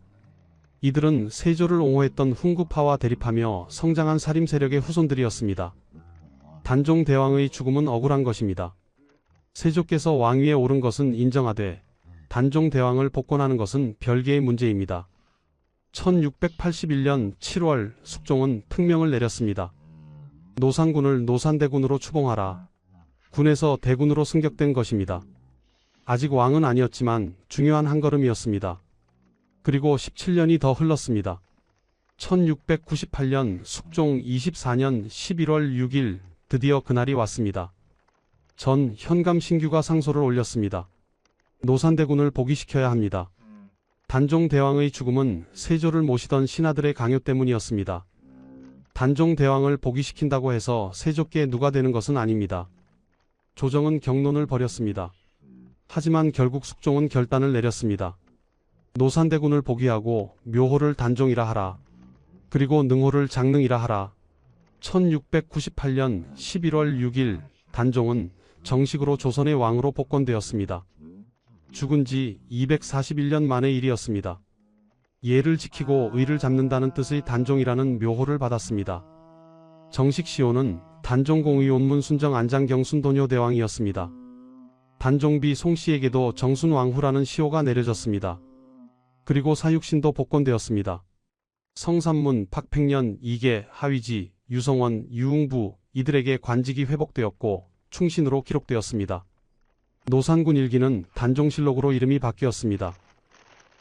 이들은 세조를 옹호했던 훈구파와 대립하며 성장한 살림 세력의 후손들이었습니다. 단종 대왕의 죽음은 억울한 것입니다. 세조께서 왕위에 오른 것은 인정하되 단종 대왕을 복권하는 것은 별개의 문제입니다. 1681년 7월 숙종은 특명을 내렸습니다. 노산군을 노산대군으로 추봉하라. 군에서 대군으로 승격된 것입니다. 아직 왕은 아니었지만 중요한 한 걸음이었습니다. 그리고 17년이 더 흘렀습니다. 1698년 숙종 24년 11월 6일 드디어 그날이 왔습니다. 전 현감 신규가 상소를 올렸습니다. 노산대군을 복위시켜야 합니다. 단종 대왕의 죽음은 세조를 모시던 신하들의 강요 때문이었습니다. 단종 대왕을 복위시킨다고 해서 세조께 누가 되는 것은 아닙니다. 조정은 격론을 벌였습니다. 하지만 결국 숙종은 결단을 내렸습니다. 노산대군을 복위하고 묘호를 단종이라 하라. 그리고 능호를 장능이라 하라. 1698년 11월 6일 단종은 정식으로 조선의 왕으로 복권되었습니다. 죽은 지 241년 만의 일이었습니다. 예를 지키고 의를 잡는다는 뜻의 단종이라는 묘호를 받았습니다. 정식 시호는 단종공의 온문 순정 안장경 순도뇨 대왕이었습니다. 단종비 송씨에게도 정순왕후라는 시호가 내려졌습니다. 그리고 사육신도 복권되었습니다. 성삼문, 박팽년, 이계, 하위지, 유성원, 유웅부 이들에게 관직이 회복되었고 충신으로 기록되었습니다. 노산군 일기는 단종실록으로 이름이 바뀌었습니다.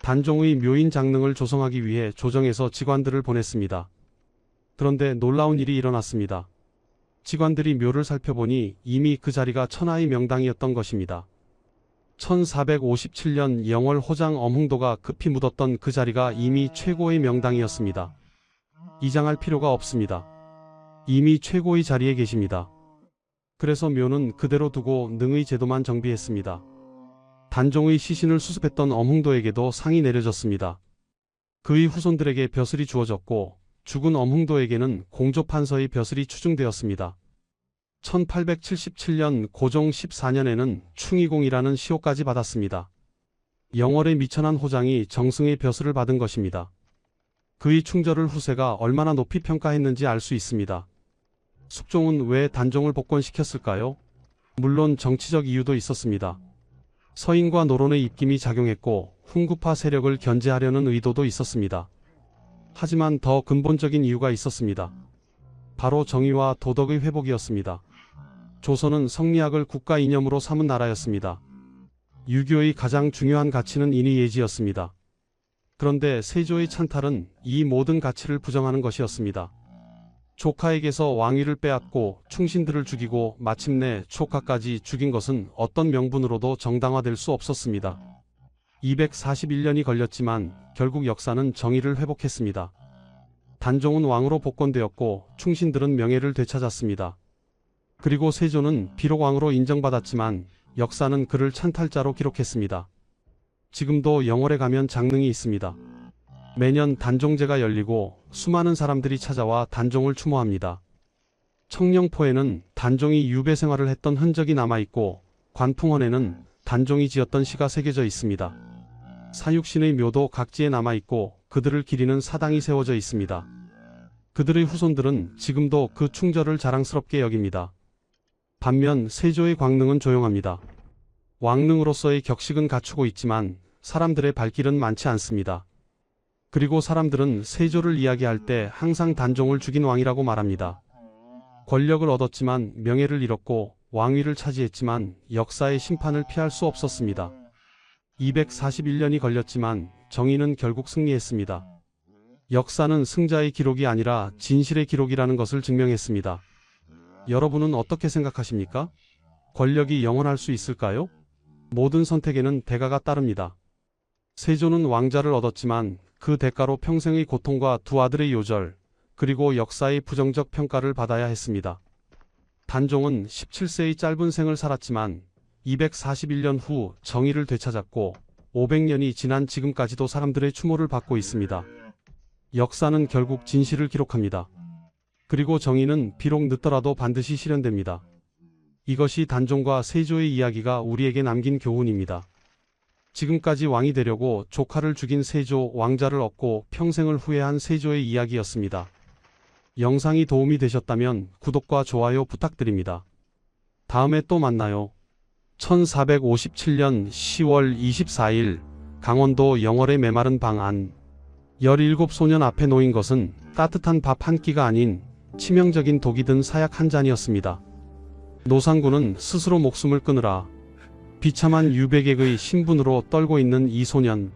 단종의 묘인 장릉을 조성하기 위해 조정에서 직관들을 보냈습니다. 그런데 놀라운 일이 일어났습니다. 직관들이 묘를 살펴보니 이미 그 자리가 천하의 명당이었던 것입니다. 1457년 영월 호장 엄흥도가 급히 묻었던 그 자리가 이미 최고의 명당이었습니다. 이장할 필요가 없습니다. 이미 최고의 자리에 계십니다. 그래서 묘는 그대로 두고 능의 제도만 정비했습니다. 단종의 시신을 수습했던 엄흥도에게도 상이 내려졌습니다. 그의 후손들에게 벼슬이 주어졌고 죽은 엄흥도에게는 공조판서의 벼슬이 추중되었습니다. 1877년 고종 14년에는 충의공이라는 시호까지 받았습니다. 영월의 미천한 호장이 정승의 벼슬을 받은 것입니다. 그의 충절을 후세가 얼마나 높이 평가했는지 알 수 있습니다. 숙종은 왜 단종을 복권시켰을까요? 물론 정치적 이유도 있었습니다. 서인과 노론의 입김이 작용했고 훈구파 세력을 견제하려는 의도도 있었습니다. 하지만 더 근본적인 이유가 있었습니다. 바로 정의와 도덕의 회복이었습니다. 조선은 성리학을 국가 이념으로 삼은 나라였습니다. 유교의 가장 중요한 가치는 인의예지였습니다. 그런데 세조의 찬탈은 이 모든 가치를 부정하는 것이었습니다. 조카에게서 왕위를 빼앗고 충신들을 죽이고 마침내 조카까지 죽인 것은 어떤 명분으로도 정당화될 수 없었습니다. 241년이 걸렸지만 결국 역사는 정의를 회복했습니다. 단종은 왕으로 복권되었고 충신들은 명예를 되찾았습니다. 그리고 세조는 비록 왕으로 인정받았지만 역사는 그를 찬탈자로 기록했습니다. 지금도 영월에 가면 장릉이 있습니다. 매년 단종제가 열리고 수많은 사람들이 찾아와 단종을 추모합니다. 청령포에는 단종이 유배 생활을 했던 흔적이 남아있고 관풍원에는 단종이 지었던 시가 새겨져 있습니다. 사육신의 묘도 각지에 남아있고 그들을 기리는 사당이 세워져 있습니다. 그들의 후손들은 지금도 그 충절을 자랑스럽게 여깁니다. 반면 세조의 광릉은 조용합니다. 왕릉으로서의 격식은 갖추고 있지만 사람들의 발길은 많지 않습니다. 그리고 사람들은 세조를 이야기할 때 항상 단종을 죽인 왕이라고 말합니다. 권력을 얻었지만 명예를 잃었고 왕위를 차지했지만 역사의 심판을 피할 수 없었습니다. 241년이 걸렸지만 정의는 결국 승리했습니다. 역사는 승자의 기록이 아니라 진실의 기록이라는 것을 증명했습니다. 여러분은 어떻게 생각하십니까? 권력이 영원할 수 있을까요? 모든 선택에는 대가가 따릅니다. 세조는 왕자를 얻었지만 그 대가로 평생의 고통과 두 아들의 요절, 그리고 역사의 부정적 평가를 받아야 했습니다. 단종은 17세의 짧은 생을 살았지만 241년 후 정의를 되찾았고 500년이 지난 지금까지도 사람들의 추모를 받고 있습니다. 역사는 결국 진실을 기록합니다. 그리고 정의는 비록 늦더라도 반드시 실현됩니다. 이것이 단종과 세조의 이야기가 우리에게 남긴 교훈입니다. 지금까지 왕이 되려고 조카를 죽인 세조, 왕자를 얻고 평생을 후회한 세조의 이야기였습니다. 영상이 도움이 되셨다면 구독과 좋아요 부탁드립니다. 다음에 또 만나요. 1457년 10월 24일 강원도 영월의 메마른 방 안 17소년 앞에 놓인 것은 따뜻한 밥 한 끼가 아닌 치명적인 독이 든 사약 한 잔이었습니다. 노상군은 스스로 목숨을 끊으라 비참한 유배객의 신분으로 떨고 있는 이 소년.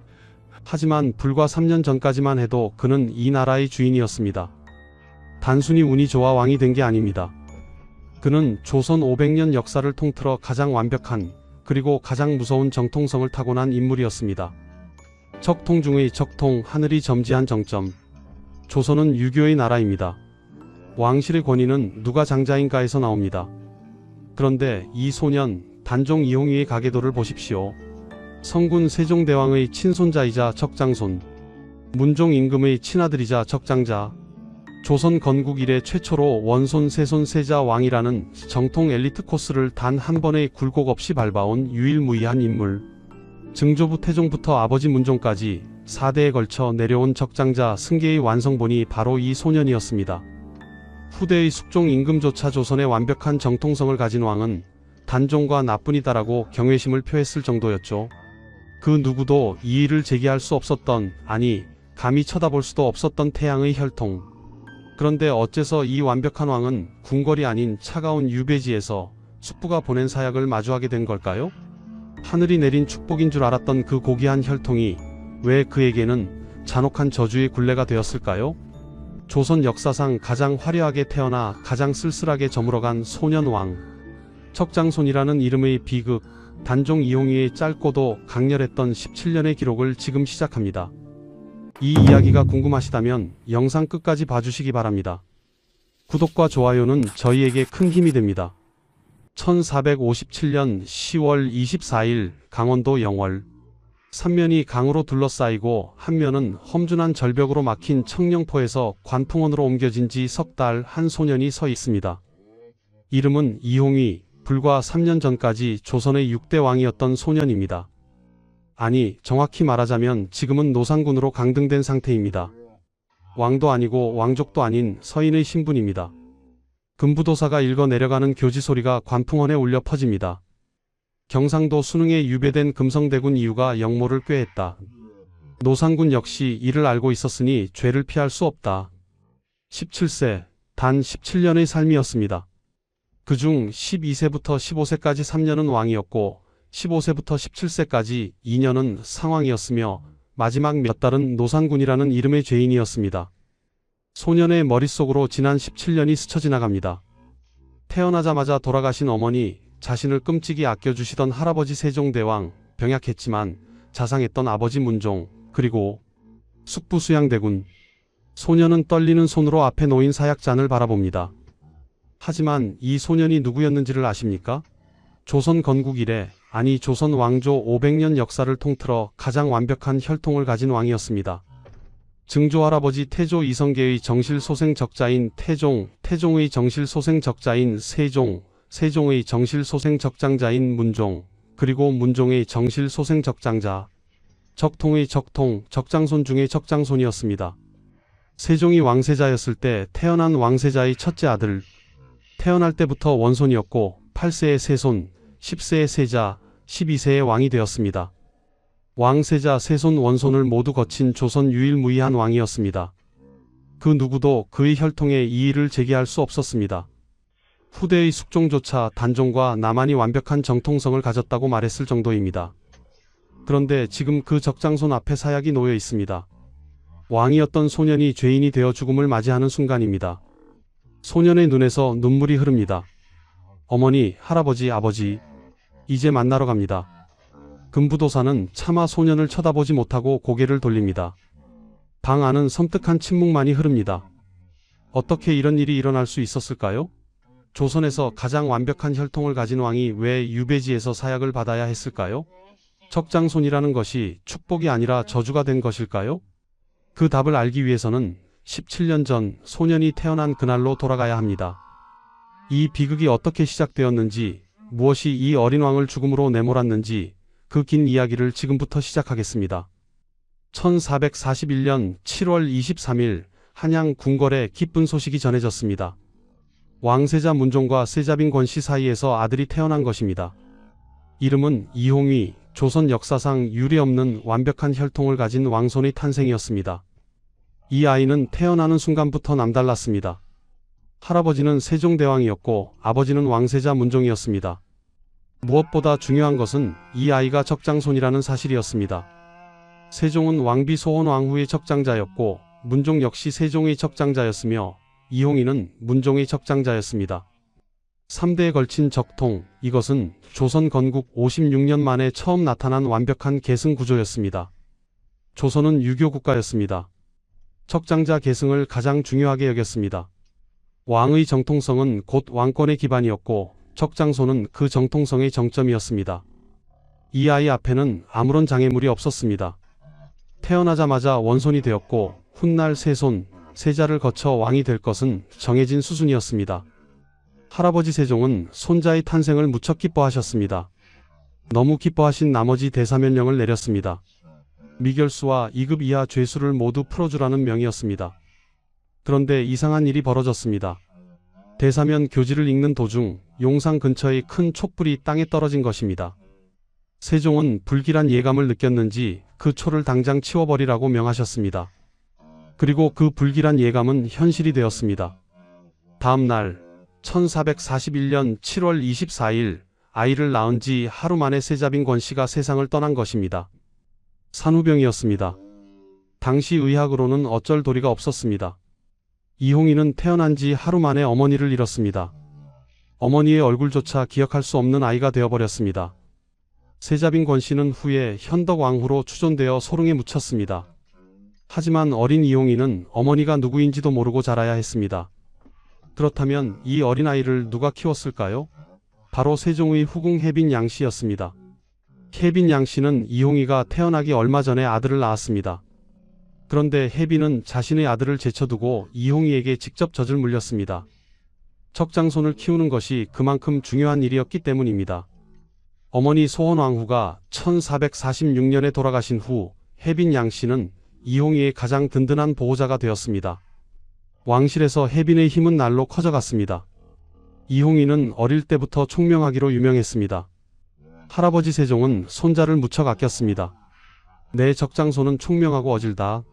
하지만 불과 3년 전까지만 해도 그는 이 나라의 주인이었습니다. 단순히 운이 좋아 왕이 된 게 아닙니다. 그는 조선 500년 역사를 통틀어 가장 완벽한 그리고 가장 무서운 정통성을 타고난 인물이었습니다. 적통 중의 적통, 하늘이 점지한 정점. 조선은 유교의 나라입니다. 왕실의 권위는 누가 장자인가에서 나옵니다. 그런데 이 소년 단종 이홍위의 가계도를 보십시오. 성군 세종대왕의 친손자이자 적장손, 문종 임금의 친아들이자 적장자, 조선 건국 이래 최초로 원손 세손 세자 왕이라는 정통 엘리트 코스를 단 한 번의 굴곡 없이 밟아온 유일무이한 인물. 증조부 태종부터 아버지 문종까지 4대에 걸쳐 내려온 적장자 승계의 완성본이 바로 이 소년이었습니다. 후대의 숙종 임금조차 조선의 완벽한 정통성을 가진 왕은 단종과 나뿐이다라고 경외심을 표했을 정도였죠. 그 누구도 이의를 제기할 수 없었던, 아니 감히 쳐다볼 수도 없었던 태양의 혈통. 그런데 어째서 이 완벽한 왕은 궁궐이 아닌 차가운 유배지에서 숙부가 보낸 사약을 마주하게 된 걸까요? 하늘이 내린 축복인 줄 알았던 그 고귀한 혈통이 왜 그에게는 잔혹한 저주의 굴레가 되었을까요? 조선 역사상 가장 화려하게 태어나 가장 쓸쓸하게 저물어간 소년왕. 적장손이라는 이름의 비극, 단종 이홍위의 짧고도 강렬했던 17년의 기록을 지금 시작합니다. 이 이야기가 궁금하시다면 영상 끝까지 봐주시기 바랍니다. 구독과 좋아요는 저희에게 큰 힘이 됩니다. 1457년 10월 24일 강원도 영월. 삼면이 강으로 둘러싸이고 한면은 험준한 절벽으로 막힌 청령포에서 관풍원으로 옮겨진 지 석 달 한 소년이 서 있습니다. 이름은 이홍위, 불과 3년 전까지 조선의 6대 왕이었던 소년입니다. 아니, 정확히 말하자면 지금은 노상군으로 강등된 상태입니다. 왕도 아니고 왕족도 아닌 서인의 신분입니다. 금부도사가 읽어 내려가는 교지 소리가 관풍원에 울려 퍼집니다. 경상도 순흥에 유배된 금성대군 이유가 영모를 꾀했다. 노상군 역시 이를 알고 있었으니 죄를 피할 수 없다. 17세, 단 17년의 삶이었습니다. 그중 12세부터 15세까지 3년은 왕이었고 15세부터 17세까지 2년은 상왕이었으며 마지막 몇 달은 노상군이라는 이름의 죄인이었습니다. 소년의 머릿속으로 지난 17년이 스쳐 지나갑니다. 태어나자마자 돌아가신 어머니, 자신을 끔찍이 아껴주시던 할아버지 세종대왕, 병약했지만 자상했던 아버지 문종, 그리고 숙부 수양대군. 소년은 떨리는 손으로 앞에 놓인 사약잔을 바라봅니다. 하지만 이 소년이 누구였는지를 아십니까? 조선 건국 이래, 아니 조선 왕조 500년 역사를 통틀어 가장 완벽한 혈통을 가진 왕이었습니다. 증조 할아버지 태조 이성계의 정실 소생 적자인 태종, 태종의 정실 소생 적자인 세종, 세종의 정실 소생 적장자인 문종, 그리고 문종의 정실 소생 적장자, 적통의 적통, 적장손 중의 적장손이었습니다. 세종이 왕세자였을 때 태어난 왕세자의 첫째 아들, 태어날 때부터 원손이었고 8세의 세손, 10세의 세자, 12세의 왕이 되었습니다. 왕세자, 세손, 원손을 모두 거친 조선 유일무이한 왕이었습니다. 그 누구도 그의 혈통에 이의를 제기할 수 없었습니다. 후대의 숙종조차 단종과 나만이 완벽한 정통성을 가졌다고 말했을 정도입니다. 그런데 지금 그 적장손 앞에 사약이 놓여 있습니다. 왕이었던 소년이 죄인이 되어 죽음을 맞이하는 순간입니다. 소년의 눈에서 눈물이 흐릅니다. 어머니, 할아버지, 아버지, 이제 만나러 갑니다. 금부도사는 차마 소년을 쳐다보지 못하고 고개를 돌립니다. 방 안은 섬뜩한 침묵만이 흐릅니다. 어떻게 이런 일이 일어날 수 있었을까요? 조선에서 가장 완벽한 혈통을 가진 왕이 왜 유배지에서 사약을 받아야 했을까요? 적장손이라는 것이 축복이 아니라 저주가 된 것일까요? 그 답을 알기 위해서는 17년 전 소년이 태어난 그날로 돌아가야 합니다. 이 비극이 어떻게 시작되었는지, 무엇이 이 어린 왕을 죽음으로 내몰았는지 그 긴 이야기를 지금부터 시작하겠습니다. 1441년 7월 23일 한양 궁궐에 기쁜 소식이 전해졌습니다. 왕세자 문종과 세자빈 권씨 사이에서 아들이 태어난 것입니다. 이름은 이홍위, 조선 역사상 유례없는 완벽한 혈통을 가진 왕손의 탄생이었습니다. 이 아이는 태어나는 순간부터 남달랐습니다. 할아버지는 세종대왕이었고 아버지는 왕세자 문종이었습니다. 무엇보다 중요한 것은 이 아이가 적장손이라는 사실이었습니다. 세종은 왕비 소혼 왕후의 적장자였고 문종 역시 세종의 적장자였으며 이홍이는 문종의 적장자였습니다. 3대에 걸친 적통, 이것은 조선 건국 56년 만에 처음 나타난 완벽한 계승 구조였습니다. 조선은 유교 국가였습니다. 적장자 계승을 가장 중요하게 여겼습니다. 왕의 정통성은 곧 왕권의 기반이었고 적장손은 그 정통성의 정점이었습니다. 이 아이 앞에는 아무런 장애물이 없었습니다. 태어나자마자 원손이 되었고 훗날 세손, 세자를 거쳐 왕이 될 것은 정해진 수순이었습니다. 할아버지 세종은 손자의 탄생을 무척 기뻐하셨습니다. 너무 기뻐하신 나머지 대사면령을 내렸습니다. 미결수와 2급 이하 죄수를 모두 풀어주라는 명이었습니다. 그런데 이상한 일이 벌어졌습니다. 대사면 교지를 읽는 도중 용상 근처의 큰 촛불이 땅에 떨어진 것입니다. 세종은 불길한 예감을 느꼈는지 그 초를 당장 치워버리라고 명하셨습니다. 그리고 그 불길한 예감은 현실이 되었습니다. 다음 날 1441년 7월 24일 아이를 낳은 지 하루 만에 세자빈 권씨가 세상을 떠난 것입니다. 산후병이었습니다. 당시 의학으로는 어쩔 도리가 없었습니다. 이홍이는 태어난 지 하루 만에 어머니를 잃었습니다. 어머니의 얼굴조차 기억할 수 없는 아이가 되어버렸습니다. 세자빈 권씨는 후에 현덕왕후로 추존되어 소릉에 묻혔습니다. 하지만 어린 이홍이는 어머니가 누구인지도 모르고 자라야 했습니다. 그렇다면 이 어린아이를 누가 키웠을까요? 바로 세종의 후궁 혜빈 양씨였습니다. 혜빈 양씨는 이홍이가 태어나기 얼마 전에 아들을 낳았습니다. 그런데 혜빈은 자신의 아들을 제쳐두고 이홍이에게 직접 젖을 물렸습니다. 적장손을 키우는 것이 그만큼 중요한 일이었기 때문입니다. 어머니 소헌왕후가 1446년에 돌아가신 후 혜빈 양씨는 이홍이의 가장 든든한 보호자가 되었습니다. 왕실에서 혜빈의 힘은 날로 커져갔습니다. 이홍이는 어릴 때부터 총명하기로 유명했습니다. 할아버지 세종은 손자를 무척 아꼈습니다. 내 적장손은 총명하고 어질다.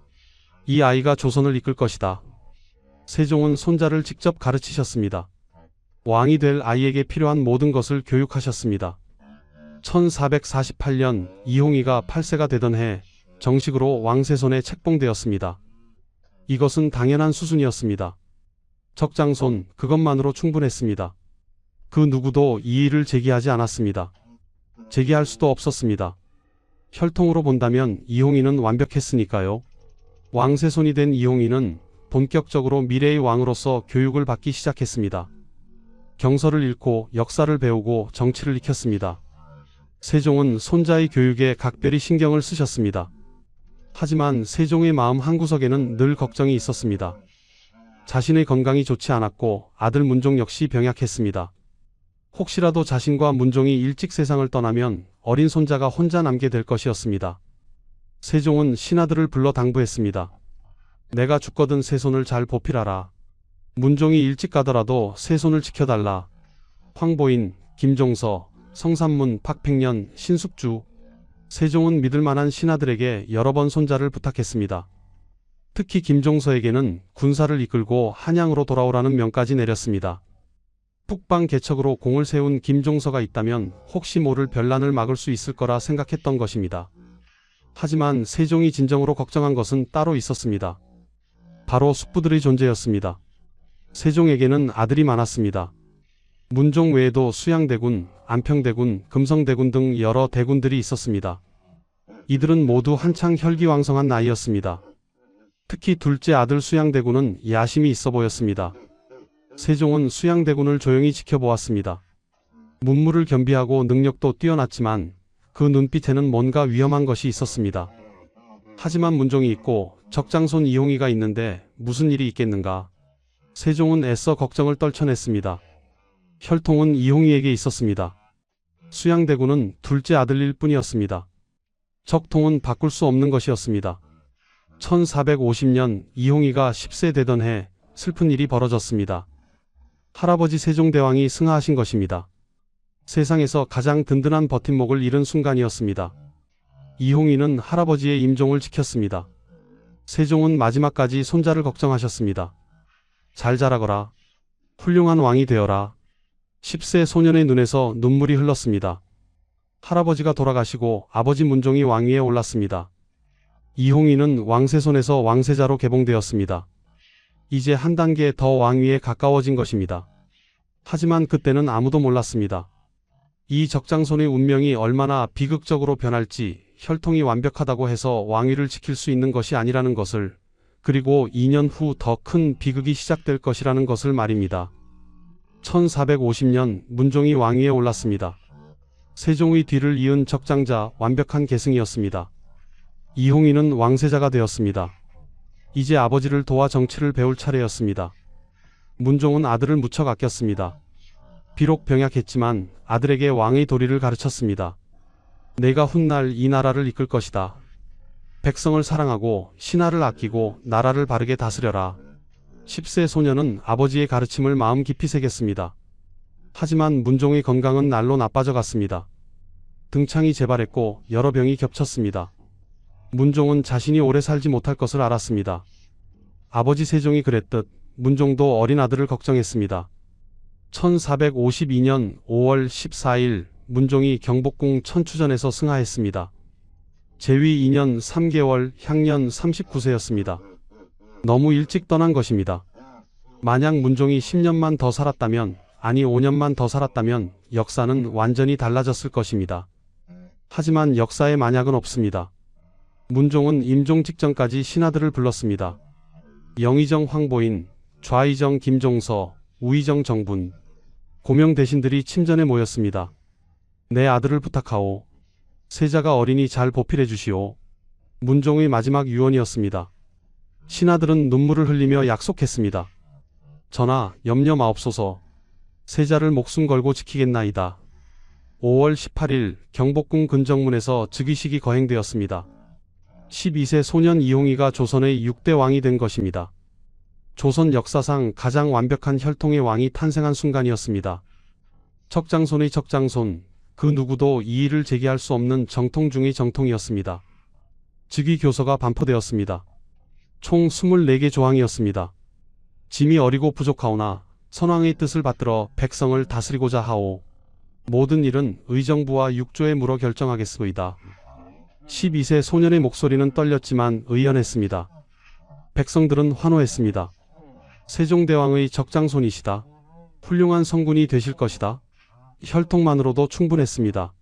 이 아이가 조선을 이끌 것이다. 세종은 손자를 직접 가르치셨습니다. 왕이 될 아이에게 필요한 모든 것을 교육하셨습니다. 1448년 이홍이가 8세가 되던 해 정식으로 왕세손에 책봉되었습니다. 이것은 당연한 수순이었습니다. 적장손, 그것만으로 충분했습니다. 그 누구도 이의를 제기하지 않았습니다. 제기할 수도 없었습니다. 혈통으로 본다면 이홍이는 완벽했으니까요. 왕세손이 된 이홍이는 본격적으로 미래의 왕으로서 교육을 받기 시작했습니다. 경서를 읽고 역사를 배우고 정치를 익혔습니다. 세종은 손자의 교육에 각별히 신경을 쓰셨습니다. 하지만 세종의 마음 한구석에는 늘 걱정이 있었습니다. 자신의 건강이 좋지 않았고 아들 문종 역시 병약했습니다. 혹시라도 자신과 문종이 일찍 세상을 떠나면 어린 손자가 혼자 남게 될 것이었습니다. 세종은 신하들을 불러 당부했습니다. 내가 죽거든 세손을 잘 보필하라. 문종이 일찍 가더라도 세손을 지켜달라. 황보인, 김종서, 성삼문, 박팽년, 신숙주. 세종은 믿을 만한 신하들에게 여러 번 손자를 부탁했습니다. 특히 김종서에게는 군사를 이끌고 한양으로 돌아오라는 명까지 내렸습니다. 북방 개척으로 공을 세운 김종서가 있다면 혹시 모를 변란을 막을 수 있을 거라 생각했던 것입니다. 하지만 세종이 진정으로 걱정한 것은 따로 있었습니다. 바로 숙부들의 존재였습니다. 세종에게는 아들이 많았습니다. 문종 외에도 수양대군, 안평대군, 금성대군 등 여러 대군들이 있었습니다. 이들은 모두 한창 혈기왕성한 나이였습니다. 특히 둘째 아들 수양대군은 야심이 있어 보였습니다. 세종은 수양대군을 조용히 지켜보았습니다. 문무를 겸비하고 능력도 뛰어났지만 그 눈빛에는 뭔가 위험한 것이 있었습니다. 하지만 문종이 있고 적장손 이홍이가 있는데 무슨 일이 있겠는가? 세종은 애써 걱정을 떨쳐냈습니다. 혈통은 이홍이에게 있었습니다. 수양대군은 둘째 아들일 뿐이었습니다. 적통은 바꿀 수 없는 것이었습니다. 1450년 이홍이가 10세 되던 해 슬픈 일이 벌어졌습니다. 할아버지 세종대왕이 승하하신 것입니다. 세상에서 가장 든든한 버팀목을 잃은 순간이었습니다. 이홍이는 할아버지의 임종을 지켰습니다. 세종은 마지막까지 손자를 걱정하셨습니다. 잘 자라거라. 훌륭한 왕이 되어라. 10세 소년의 눈에서 눈물이 흘렀습니다. 할아버지가 돌아가시고 아버지 문종이 왕위에 올랐습니다. 이홍이는 왕세손에서 왕세자로 개봉되었습니다. 이제 한 단계 더 왕위에 가까워진 것입니다. 하지만 그때는 아무도 몰랐습니다. 이 적장손의 운명이 얼마나 비극적으로 변할지, 혈통이 완벽하다고 해서 왕위를 지킬 수 있는 것이 아니라는 것을, 그리고 2년 후 더 큰 비극이 시작될 것이라는 것을 말입니다. 1450년 문종이 왕위에 올랐습니다. 세종의 뒤를 이은 적장자, 완벽한 계승이었습니다. 이홍이는 왕세자가 되었습니다. 이제 아버지를 도와 정치를 배울 차례였습니다. 문종은 아들을 무척 아꼈습니다. 비록 병약했지만 아들에게 왕의 도리를 가르쳤습니다. 내가 훗날 이 나라를 이끌 것이다. 백성을 사랑하고 신하를 아끼고 나라를 바르게 다스려라. 10세 소년은 아버지의 가르침을 마음 깊이 새겼습니다. 하지만 문종의 건강은 날로 나빠져 갔습니다. 등창이 재발했고 여러 병이 겹쳤습니다. 문종은 자신이 오래 살지 못할 것을 알았습니다. 아버지 세종이 그랬듯 문종도 어린 아들을 걱정했습니다. 1452년 5월 14일 문종이 경복궁 천추전에서 승하했습니다. 제위 2년 3개월, 향년 39세였습니다. 너무 일찍 떠난 것입니다. 만약 문종이 10년만 더 살았다면, 아니 5년만 더 살았다면 역사는 완전히 달라졌을 것입니다. 하지만 역사에 만약은 없습니다. 문종은 임종 직전까지 신하들을 불렀습니다. 영의정 황보인, 좌의정 김종서, 우의정 정분, 고명 대신들이 침전에 모였습니다. 내 아들을 부탁하오. 세자가 어리니 잘 보필해 주시오. 문종의 마지막 유언이었습니다. 신하들은 눈물을 흘리며 약속했습니다. 전하, 염려 마옵소서. 세자를 목숨 걸고 지키겠나이다. 5월 18일 경복궁 근정문에서 즉위식이 거행되었습니다. 12세 소년 이홍이가 조선의 6대 왕이 된 것입니다. 조선 역사상 가장 완벽한 혈통의 왕이 탄생한 순간이었습니다. 적장손의 적장손, 그 누구도 이의를 제기할 수 없는 정통 중의 정통이었습니다. 즉위 교서가 반포되었습니다. 총 24개 조항이었습니다. 짐이 어리고 부족하오나 선왕의 뜻을 받들어 백성을 다스리고자 하오. 모든 일은 의정부와 육조에 물어 결정하겠소이다. 12세 소년의 목소리는 떨렸지만 의연했습니다. 백성들은 환호했습니다. 세종대왕의 적장손이시다. 훌륭한 성군이 되실 것이다. 혈통만으로도 충분했습니다.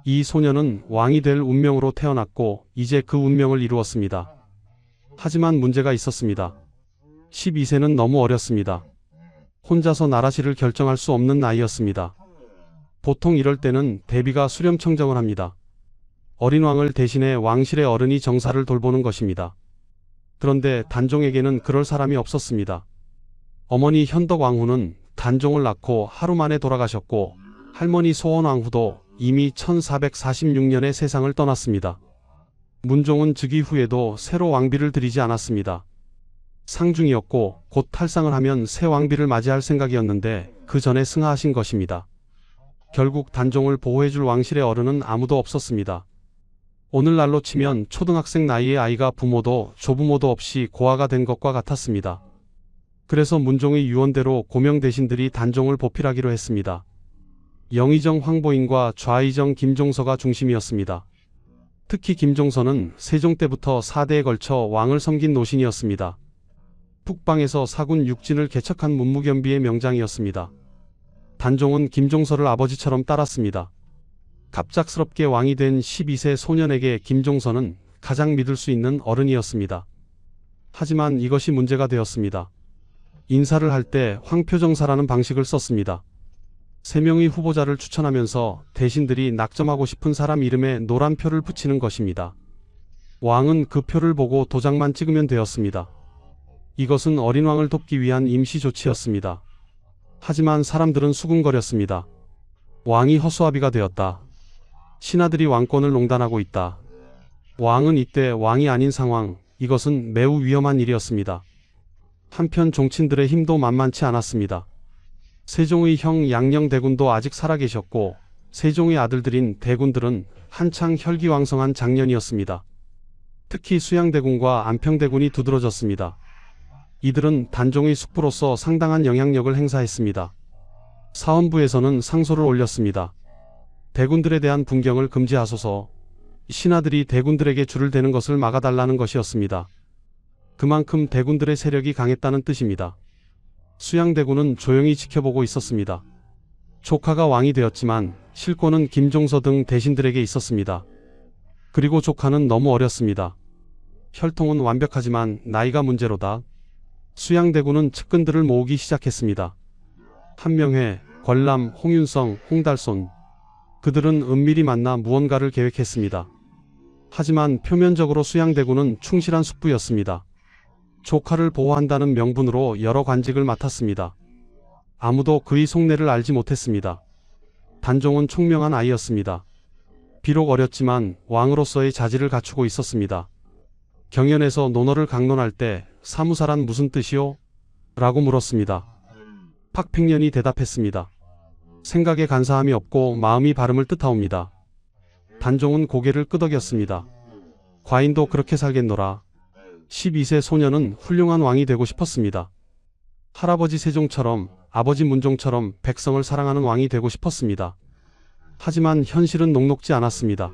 이 소년은 왕이 될 운명으로 태어났고 이제 그 운명을 이루었습니다. 하지만 문제가 있었습니다. 12세는 너무 어렸습니다. 혼자서 나라실을 결정할 수 없는 나이였습니다. 보통 이럴 때는 대비가 수렴청정을 합니다. 어린 왕을 대신해 왕실의 어른이 정사를 돌보는 것입니다. 그런데 단종에게는 그럴 사람이 없었습니다. 어머니 현덕왕후는 단종을 낳고 하루 만에 돌아가셨고 할머니 소원왕후도 이미 1446년에 세상을 떠났습니다. 문종은 즉위 후에도 새로 왕비를 들이지 않았습니다. 상중이었고 곧 탈상을 하면 새 왕비를 맞이할 생각이었는데 그 전에 승하하신 것입니다. 결국 단종을 보호해줄 왕실의 어른은 아무도 없었습니다. 오늘날로 치면 초등학생 나이의 아이가 부모도 조부모도 없이 고아가 된 것과 같았습니다. 그래서 문종의 유언대로 고명 대신들이 단종을 보필하기로 했습니다. 영의정 황보인과 좌의정 김종서가 중심이었습니다. 특히 김종서는 세종 때부터 4대에 걸쳐 왕을 섬긴 노신이었습니다. 북방에서 사군 육진을 개척한 문무겸비의 명장이었습니다. 단종은 김종서를 아버지처럼 따랐습니다. 갑작스럽게 왕이 된 12세 소년에게 김종서는 가장 믿을 수 있는 어른이었습니다. 하지만 이것이 문제가 되었습니다. 인사를 할 때 황표정사라는 방식을 썼습니다. 3명의 후보자를 추천하면서 대신들이 낙점하고 싶은 사람 이름에 노란 표를 붙이는 것입니다. 왕은 그 표를 보고 도장만 찍으면 되었습니다. 이것은 어린 왕을 돕기 위한 임시 조치였습니다. 하지만 사람들은 수군거렸습니다. 왕이 허수아비가 되었다. 신하들이 왕권을 농단하고 있다. 왕은 이때 왕이 아닌 상황, 이것은 매우 위험한 일이었습니다. 한편 종친들의 힘도 만만치 않았습니다. 세종의 형 양녕대군도 아직 살아계셨고 세종의 아들들인 대군들은 한창 혈기왕성한 장년이었습니다. 특히 수양대군과 안평대군이 두드러졌습니다. 이들은 단종의 숙부로서 상당한 영향력을 행사했습니다. 사헌부에서는 상소를 올렸습니다. 대군들에 대한 분경을 금지하소서. 신하들이 대군들에게 줄을 대는 것을 막아달라는 것이었습니다. 그만큼 대군들의 세력이 강했다는 뜻입니다. 수양대군은 조용히 지켜보고 있었습니다. 조카가 왕이 되었지만 실권은 김종서 등 대신들에게 있었습니다. 그리고 조카는 너무 어렸습니다. 혈통은 완벽하지만 나이가 문제로다. 수양대군은 측근들을 모으기 시작했습니다. 한명회, 권람, 홍윤성, 홍달손. 그들은 은밀히 만나 무언가를 계획했습니다. 하지만 표면적으로 수양대군은 충실한 숙부였습니다. 조카를 보호한다는 명분으로 여러 관직을 맡았습니다. 아무도 그의 속내를 알지 못했습니다. 단종은 총명한 아이였습니다. 비록 어렸지만 왕으로서의 자질을 갖추고 있었습니다. 경연에서 논어를 강론할 때 사무사란 무슨 뜻이요? 라고 물었습니다. 팍팽년이 대답했습니다. 생각에 간사함이 없고 마음이 바름을 뜻하옵니다. 단종은 고개를 끄덕였습니다. 과인도 그렇게 살겠노라. 12세 소년은 훌륭한 왕이 되고 싶었습니다. 할아버지 세종처럼 아버지 문종처럼 백성을 사랑하는 왕이 되고 싶었습니다. 하지만 현실은 녹록지 않았습니다.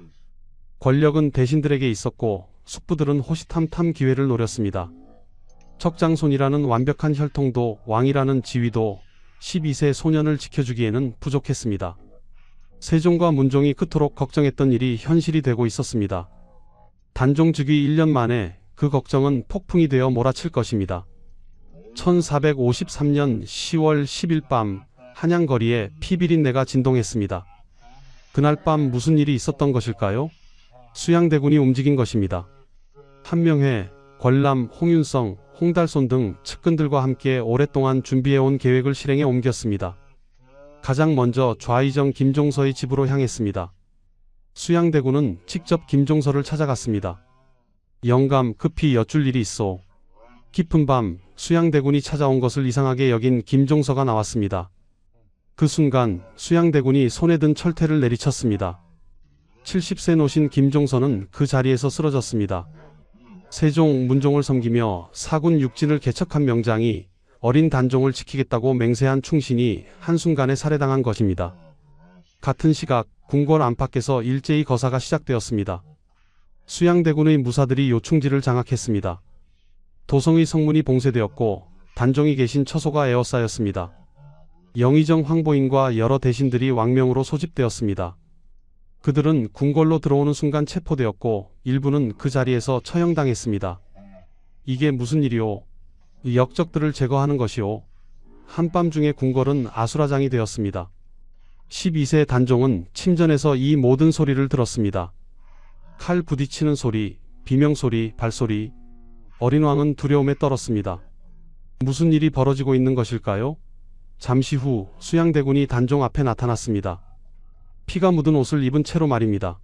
권력은 대신들에게 있었고 숙부들은 호시탐탐 기회를 노렸습니다. 척장손이라는 완벽한 혈통도 왕이라는 지위도 12세 소년을 지켜주기에는 부족했습니다. 세종과 문종이 그토록 걱정했던 일이 현실이 되고 있었습니다. 단종 즉위 1년 만에 그 걱정은 폭풍이 되어 몰아칠 것입니다. 1453년 10월 10일 밤 한양거리에 피비린내가 진동했습니다. 그날 밤 무슨 일이 있었던 것일까요? 수양대군이 움직인 것입니다. 한명회, 권람, 홍윤성, 홍달손 등 측근들과 함께 오랫동안 준비해온 계획을 실행에 옮겼습니다. 가장 먼저 좌의정 김종서의 집으로 향했습니다. 수양대군은 직접 김종서를 찾아갔습니다. 영감, 급히 여쭐 일이 있어. 깊은 밤 수양대군이 찾아온 것을 이상하게 여긴 김종서가 나왔습니다. 그 순간 수양대군이 손에 든 철퇴를 내리쳤습니다. 70세 노신 김종서는 그 자리에서 쓰러졌습니다. 세종, 문종을 섬기며 사군 육진을 개척한 명장이 어린 단종을 지키겠다고 맹세한 충신이 한순간에 살해당한 것입니다. 같은 시각 궁궐 안팎에서 일제히 거사가 시작되었습니다. 수양대군의 무사들이 요충지를 장악했습니다. 도성의 성문이 봉쇄되었고 단종이 계신 처소가 에워싸였습니다. 영의정 황보인과 여러 대신들이 왕명으로 소집되었습니다. 그들은 궁궐로 들어오는 순간 체포되었고 일부는 그 자리에서 처형당했습니다. 이게 무슨 일이오? 역적들을 제거하는 것이오. 한밤중에 궁궐은 아수라장이 되었습니다. 12세 단종은 침전에서 이 모든 소리를 들었습니다. 칼 부딪히는 소리, 비명소리, 발소리. 어린 왕은 두려움에 떨었습니다. 무슨 일이 벌어지고 있는 것일까요? 잠시 후 수양대군이 단종 앞에 나타났습니다. 피가 묻은 옷을 입은 채로 말입니다.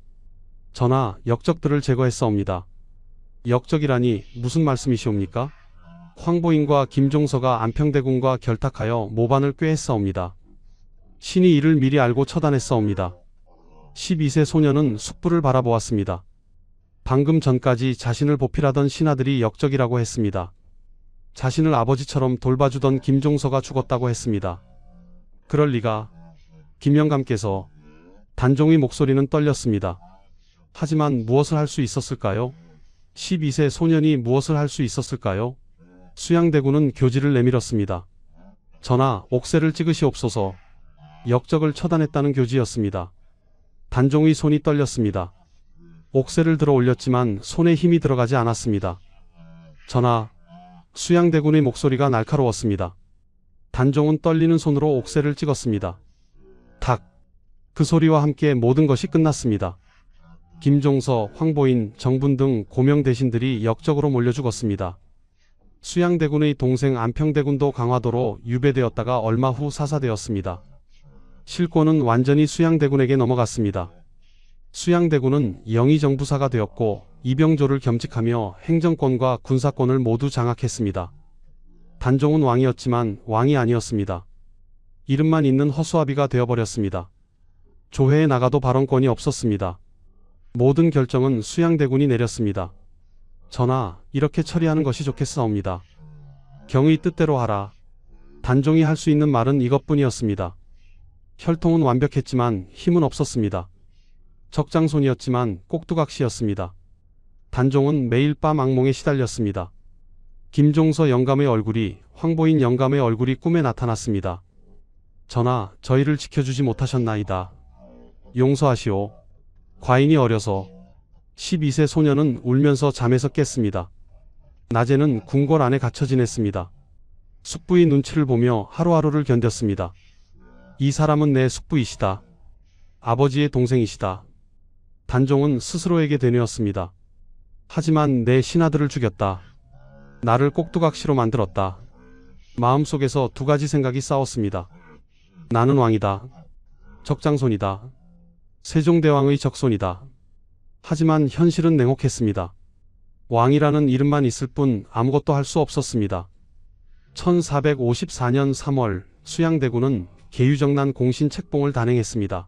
전하, 역적들을 제거했사옵니다. 역적이라니 무슨 말씀이시옵니까? 황보인과 김종서가 안평대군과 결탁하여 모반을 꾀했사옵니다. 신이 이를 미리 알고 처단했사옵니다. 12세 소녀는 숙부를 바라보았습니다. 방금 전까지 자신을 보필하던 신하들이 역적이라고 했습니다. 자신을 아버지처럼 돌봐주던 김종서가 죽었다고 했습니다. 그럴 리가. 김영감께서. 단종의 목소리는 떨렸습니다. 하지만 무엇을 할 수 있었을까요? 12세 소년이 무엇을 할 수 있었을까요? 수양대군은 교지를 내밀었습니다. 전하, 옥새를 찍으시옵소서. 역적을 처단했다는 교지였습니다. 단종의 손이 떨렸습니다. 옥새를 들어 올렸지만 손에 힘이 들어가지 않았습니다. 전하, 수양대군의 목소리가 날카로웠습니다. 단종은 떨리는 손으로 옥새를 찍었습니다. 탁! 그 소리와 함께 모든 것이 끝났습니다. 김종서, 황보인, 정분 등 고명 대신들이 역적으로 몰려 죽었습니다. 수양대군의 동생 안평대군도 강화도로 유배되었다가 얼마 후 사사되었습니다. 실권은 완전히 수양대군에게 넘어갔습니다. 수양대군은 영의정부사가 되었고 이병조를 겸직하며 행정권과 군사권을 모두 장악했습니다. 단종은 왕이었지만 왕이 아니었습니다. 이름만 있는 허수아비가 되어버렸습니다. 조회에 나가도 발언권이 없었습니다. 모든 결정은 수양대군이 내렸습니다. 전하, 이렇게 처리하는 것이 좋겠사옵니다. 경의 뜻대로 하라. 단종이 할 수 있는 말은 이것뿐이었습니다. 혈통은 완벽했지만 힘은 없었습니다. 적장손이었지만 꼭두각시였습니다. 단종은 매일 밤 악몽에 시달렸습니다. 김종서 영감의 얼굴이, 황보인 영감의 얼굴이 꿈에 나타났습니다. 전하, 저희를 지켜주지 못하셨나이다. 용서하시오. 과인이 어려서. 12세 소녀는 울면서 잠에서 깼습니다. 낮에는 궁궐 안에 갇혀 지냈습니다. 숙부의 눈치를 보며 하루하루를 견뎠습니다. 이 사람은 내 숙부이시다. 아버지의 동생이시다. 단종은 스스로에게 되뇌었습니다. 하지만 내 신하들을 죽였다. 나를 꼭두각시로 만들었다. 마음속에서 두 가지 생각이 싸웠습니다. 나는 왕이다. 적장손이다. 세종대왕의 적손이다. 하지만 현실은 냉혹했습니다. 왕이라는 이름만 있을 뿐 아무것도 할 수 없었습니다. 1454년 3월 수양대군은 계유정난 공신 책봉을 단행했습니다.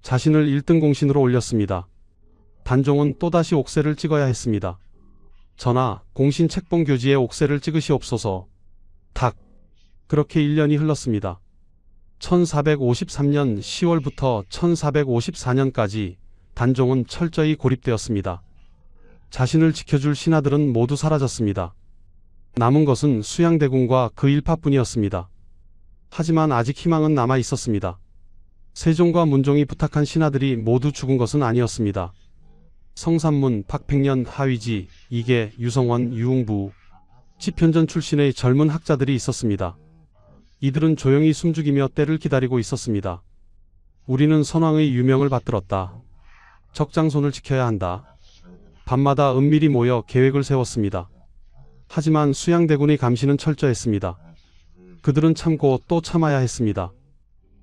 자신을 1등 공신으로 올렸습니다. 단종은 또다시 옥새를 찍어야 했습니다. 전하, 공신 책봉 교지에 옥새를 찍으시옵소서. 탁! 그렇게 1년이 흘렀습니다. 1453년 10월부터 1454년까지 단종은 철저히 고립되었습니다. 자신을 지켜줄 신하들은 모두 사라졌습니다. 남은 것은 수양대군과 그 일파뿐이었습니다. 하지만 아직 희망은 남아 있었습니다. 세종과 문종이 부탁한 신하들이 모두 죽은 것은 아니었습니다. 성삼문, 박팽년, 하위지, 이계, 유성원, 유웅부, 지편전 출신의 젊은 학자들이 있었습니다. 이들은 조용히 숨죽이며 때를 기다리고 있었습니다. 우리는 선왕의 유명을 받들었다. 적장손을 지켜야 한다. 밤마다 은밀히 모여 계획을 세웠습니다. 하지만 수양대군의 감시는 철저했습니다. 그들은 참고 또 참아야 했습니다.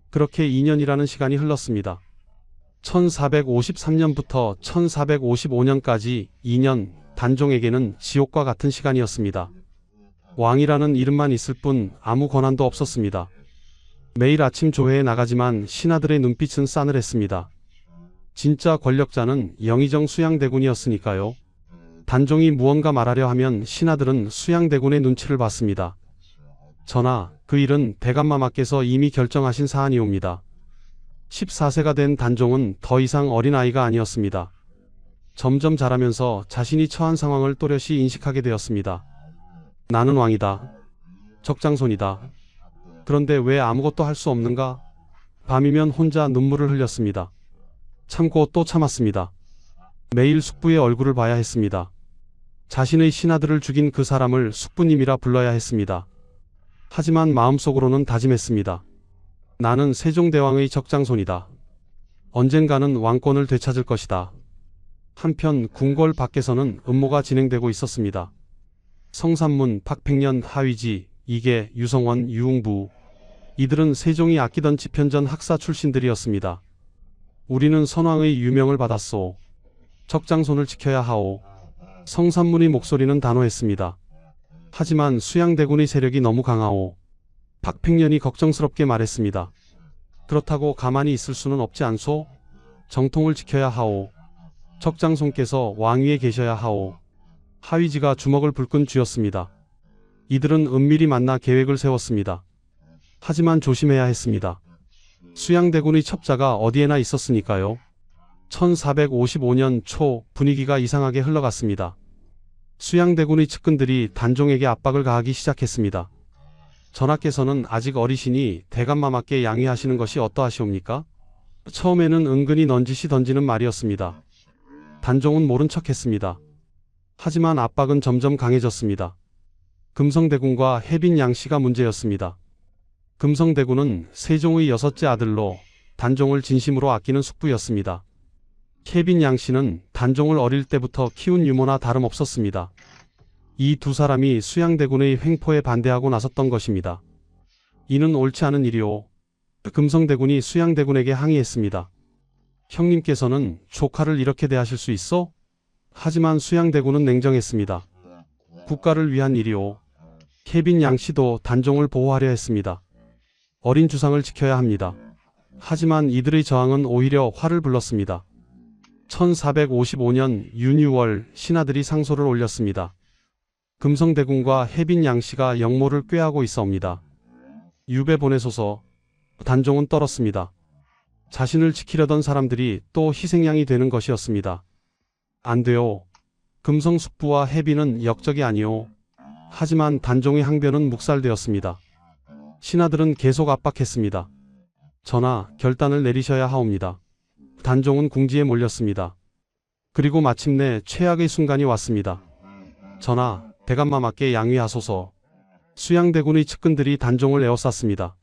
그렇게 2년이라는 시간이 흘렀습니다. 1453년부터 1455년까지 2년, 단종에게는 지옥과 같은 시간이었습니다. 왕이라는 이름만 있을 뿐 아무 권한도 없었습니다. 매일 아침 조회에 나가지만 신하들의 눈빛은 싸늘했습니다. 진짜 권력자는 영의정 수양대군이었으니까요. 단종이 무언가 말하려 하면 신하들은 수양대군의 눈치를 봤습니다. 전하, 그 일은 대감마마께서 이미 결정하신 사안이옵니다. 14세가 된 단종은 더 이상 어린아이가 아니었습니다. 점점 자라면서 자신이 처한 상황을 또렷이 인식하게 되었습니다. 나는 왕이다. 적장손이다. 그런데 왜 아무것도 할 수 없는가? 밤이면 혼자 눈물을 흘렸습니다. 참고 또 참았습니다. 매일 숙부의 얼굴을 봐야 했습니다. 자신의 신하들을 죽인 그 사람을 숙부님이라 불러야 했습니다. 하지만 마음속으로는 다짐했습니다. 나는 세종대왕의 적장손이다. 언젠가는 왕권을 되찾을 것이다. 한편 궁궐 밖에서는 음모가 진행되고 있었습니다. 성삼문, 박팽년, 하위지, 이계, 유성원, 유웅부, 이들은 세종이 아끼던 지편전 학사 출신들이었습니다. 우리는 선왕의 유명을 받았소. 적장손을 지켜야 하오. 성산문의 목소리는 단호했습니다. 하지만 수양대군의 세력이 너무 강하오. 박팽년이 걱정스럽게 말했습니다. 그렇다고 가만히 있을 수는 없지 않소? 정통을 지켜야 하오. 적장손께서 왕위에 계셔야 하오. 하위지가 주먹을 불끈 쥐었습니다. 이들은 은밀히 만나 계획을 세웠습니다. 하지만 조심해야 했습니다. 수양대군의 첩자가 어디에나 있었으니까요. 1455년 초 분위기가 이상하게 흘러갔습니다. 수양대군의 측근들이 단종에게 압박을 가하기 시작했습니다. 전하께서는 아직 어리시니 대감마마께 양해하시는 것이 어떠하시옵니까? 처음에는 은근히 넌지시 던지는 말이었습니다. 단종은 모른 척했습니다. 하지만 압박은 점점 강해졌습니다. 금성대군과 혜빈 양씨가 문제였습니다. 금성대군은 세종의 6째 아들로 단종을 진심으로 아끼는 숙부였습니다. 혜빈 양씨는 단종을 어릴 때부터 키운 유모나 다름없었습니다. 이 두 사람이 수양대군의 횡포에 반대하고 나섰던 것입니다. 이는 옳지 않은 일이오. 금성대군이 수양대군에게 항의했습니다. 형님께서는 조카를 이렇게 대하실 수 있어? 하지만 수양대군은 냉정했습니다. 국가를 위한 일이오. 혜빈 양씨도 단종을 보호하려 했습니다. 어린 주상을 지켜야 합니다. 하지만 이들의 저항은 오히려 화를 불렀습니다. 1455년 윤유월 신하들이 상소를 올렸습니다. 금성대군과 혜빈 양씨가 영모를 꾀하고 있사옵니다. 유배 보내소서. 단종은 떨었습니다. 자신을 지키려던 사람들이 또 희생양이 되는 것이었습니다. 안 돼요. 금성 숙부와 혜빈은 역적이 아니오. 하지만 단종의 항변은 묵살되었습니다. 신하들은 계속 압박했습니다. 전하, 결단을 내리셔야 하옵니다. 단종은 궁지에 몰렸습니다. 그리고 마침내 최악의 순간이 왔습니다. 전하, 대감마마께 양위하소서. 수양대군의 측근들이 단종을 에워쌌습니다.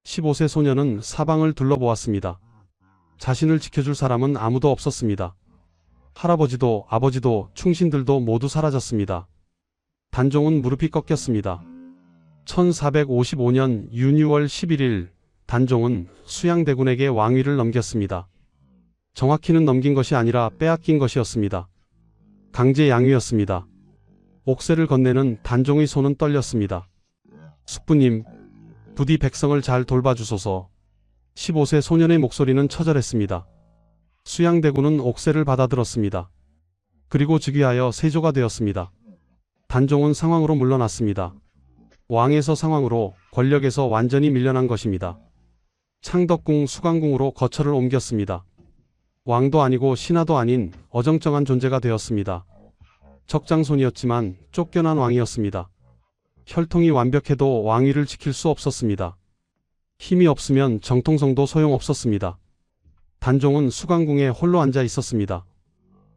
15세 소녀는 사방을 둘러보았습니다. 자신을 지켜줄 사람은 아무도 없었습니다. 할아버지도 아버지도 충신들도 모두 사라졌습니다. 단종은 무릎이 꺾였습니다. 1455년 윤유월 11일 단종은 수양대군에게 왕위를 넘겼습니다. 정확히는 넘긴 것이 아니라 빼앗긴 것이었습니다. 강제 양위였습니다. 옥새를 건네는 단종의 손은 떨렸습니다. 숙부님, 부디 백성을 잘 돌봐주소서. 15세 소년의 목소리는 처절했습니다. 수양대군은 옥새를 받아들었습니다. 그리고 즉위하여 세조가 되었습니다. 단종은 상황으로 물러났습니다. 왕에서 상황으로, 권력에서 완전히 밀려난 것입니다. 창덕궁 수강궁으로 거처를 옮겼습니다. 왕도 아니고 신하도 아닌 어정쩡한 존재가 되었습니다. 적장손이었지만 쫓겨난 왕이었습니다. 혈통이 완벽해도 왕위를 지킬 수 없었습니다. 힘이 없으면 정통성도 소용없었습니다. 단종은 수강궁에 홀로 앉아 있었습니다.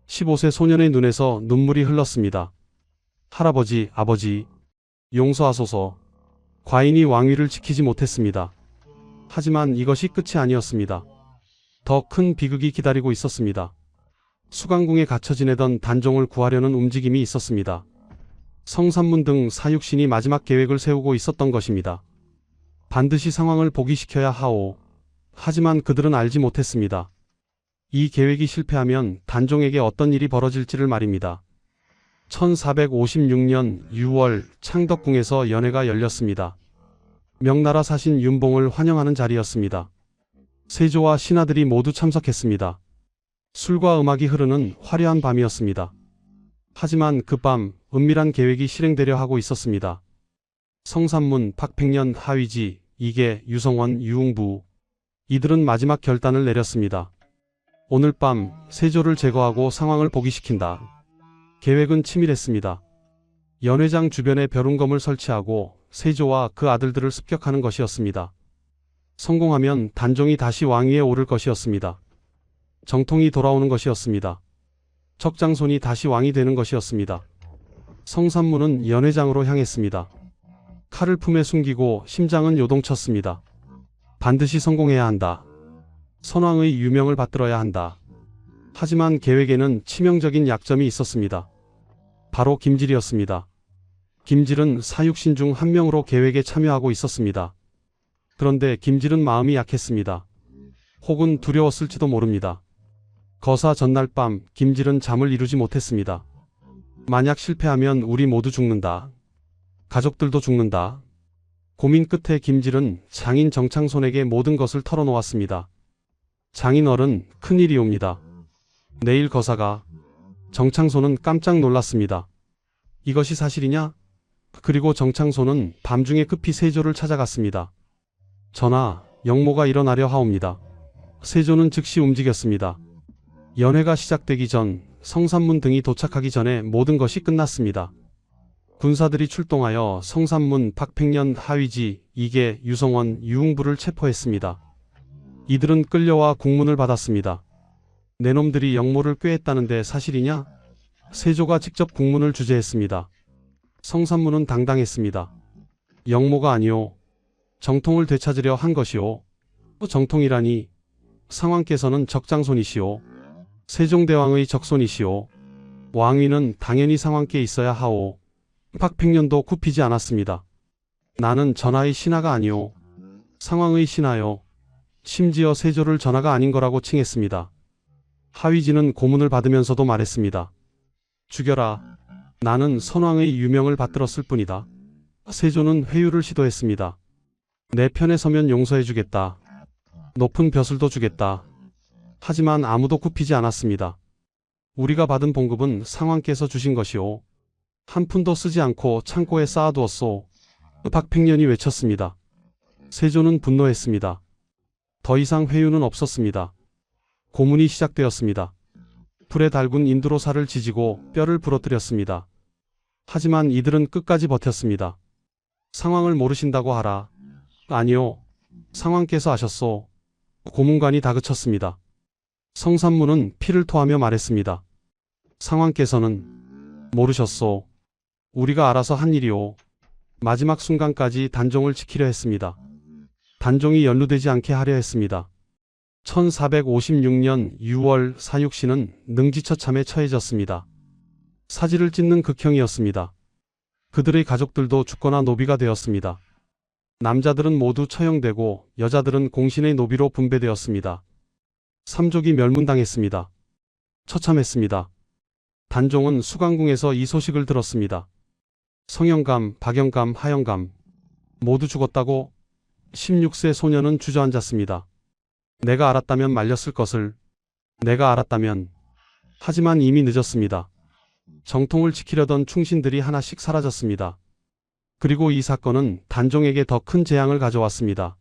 15세 소년의 눈에서 눈물이 흘렀습니다. 할아버지, 아버지, 용서하소서. 과인이 왕위를 지키지 못했습니다. 하지만 이것이 끝이 아니었습니다. 더 큰 비극이 기다리고 있었습니다. 수강궁에 갇혀 지내던 단종을 구하려는 움직임이 있었습니다. 성산문 등 사육신이 마지막 계획을 세우고 있었던 것입니다. 반드시 상황을 복위시켜야 하오. 하지만 그들은 알지 못했습니다. 이 계획이 실패하면 단종에게 어떤 일이 벌어질지를 말입니다. 1456년 6월 창덕궁에서 연회가 열렸습니다. 명나라 사신 윤봉을 환영하는 자리였습니다. 세조와 신하들이 모두 참석했습니다. 술과 음악이 흐르는 화려한 밤이었습니다. 하지만 그 밤 은밀한 계획이 실행되려 하고 있었습니다. 성산문, 박팽년, 하위지, 이계, 유성원, 유웅부 이들은 마지막 결단을 내렸습니다. 오늘 밤 세조를 제거하고 상황을 복위시킨다. 계획은 치밀했습니다. 연회장 주변에 벼룬검을 설치하고 세조와 그 아들들을 습격하는 것이었습니다. 성공하면 단종이 다시 왕위에 오를 것이었습니다. 정통이 돌아오는 것이었습니다. 적장손이 다시 왕이 되는 것이었습니다. 성산문은 연회장으로 향했습니다. 칼을 품에 숨기고 심장은 요동쳤습니다. 반드시 성공해야 한다. 선왕의 유명을 받들어야 한다. 하지만 계획에는 치명적인 약점이 있었습니다. 바로 김질이었습니다. 김질은 사육신 중 한 명으로 계획에 참여하고 있었습니다. 그런데 김질은 마음이 약했습니다. 혹은 두려웠을지도 모릅니다. 거사 전날 밤 김질은 잠을 이루지 못했습니다. 만약 실패하면 우리 모두 죽는다. 가족들도 죽는다. 고민 끝에 김질은 장인 정창손에게 모든 것을 털어놓았습니다. 장인 어른, 큰일이옵니다. 내일 거사가. 정창손은 깜짝 놀랐습니다. 이것이 사실이냐? 그리고 정창손은 밤중에 급히 세조를 찾아갔습니다. 전하, 영모가 일어나려 하옵니다. 세조는 즉시 움직였습니다. 연회가 시작되기 전 성산문 등이 도착하기 전에 모든 것이 끝났습니다. 군사들이 출동하여 성산문, 박팽년, 하위지, 이계, 유성원, 유흥부를 체포했습니다. 이들은 끌려와 국문을 받았습니다. 내 놈들이 영모를 꾀했다는데 사실이냐? 세조가 직접 국문을 주재했습니다. 성산문은 당당했습니다. 영모가 아니오. 정통을 되찾으려 한 것이오. 정통이라니. 상왕께서는 적장손이시오. 세종대왕의 적손이시오. 왕위는 당연히 상왕께 있어야 하오. 박팽년도 굽히지 않았습니다. 나는 전하의 신하가 아니오. 상왕의 신하요. 심지어 세조를 전하가 아닌 거라고 칭했습니다. 하위지는 고문을 받으면서도 말했습니다. 죽여라. 나는 선왕의 유명을 받들었을 뿐이다. 세조는 회유를 시도했습니다. 내 편에 서면 용서해주겠다. 높은 벼슬도 주겠다. 하지만 아무도 굽히지 않았습니다. 우리가 받은 봉급은 상왕께서 주신 것이오. 한 푼도 쓰지 않고 창고에 쌓아두었소. 박팽년이 외쳤습니다. 세조는 분노했습니다. 더 이상 회유는 없었습니다. 고문이 시작되었습니다. 불에 달군 인두로 살을 지지고 뼈를 부러뜨렸습니다. 하지만 이들은 끝까지 버텼습니다. 상황을 모르신다고 하라. 아니요. 상왕께서 아셨소. 고문관이 다그쳤습니다. 성산문은 피를 토하며 말했습니다. 상왕께서는 모르셨소. 우리가 알아서 한 일이오. 마지막 순간까지 단종을 지키려 했습니다. 단종이 연루되지 않게 하려 했습니다. 1456년 6월 사육신은 능지처참에 처해졌습니다. 사지를 찢는 극형이었습니다. 그들의 가족들도 죽거나 노비가 되었습니다. 남자들은 모두 처형되고 여자들은 공신의 노비로 분배되었습니다. 삼족이 멸문당했습니다. 처참했습니다. 단종은 수강궁에서 이 소식을 들었습니다. 성영감, 박영감, 하영감 모두 죽었다고? 16세 소녀는 주저앉았습니다. 내가 알았다면 말렸을 것을. 내가 알았다면. 하지만 이미 늦었습니다. 정통을 지키려던 충신들이 하나씩 사라졌습니다. 그리고 이 사건은 단종에게 더 큰 재앙을 가져왔습니다.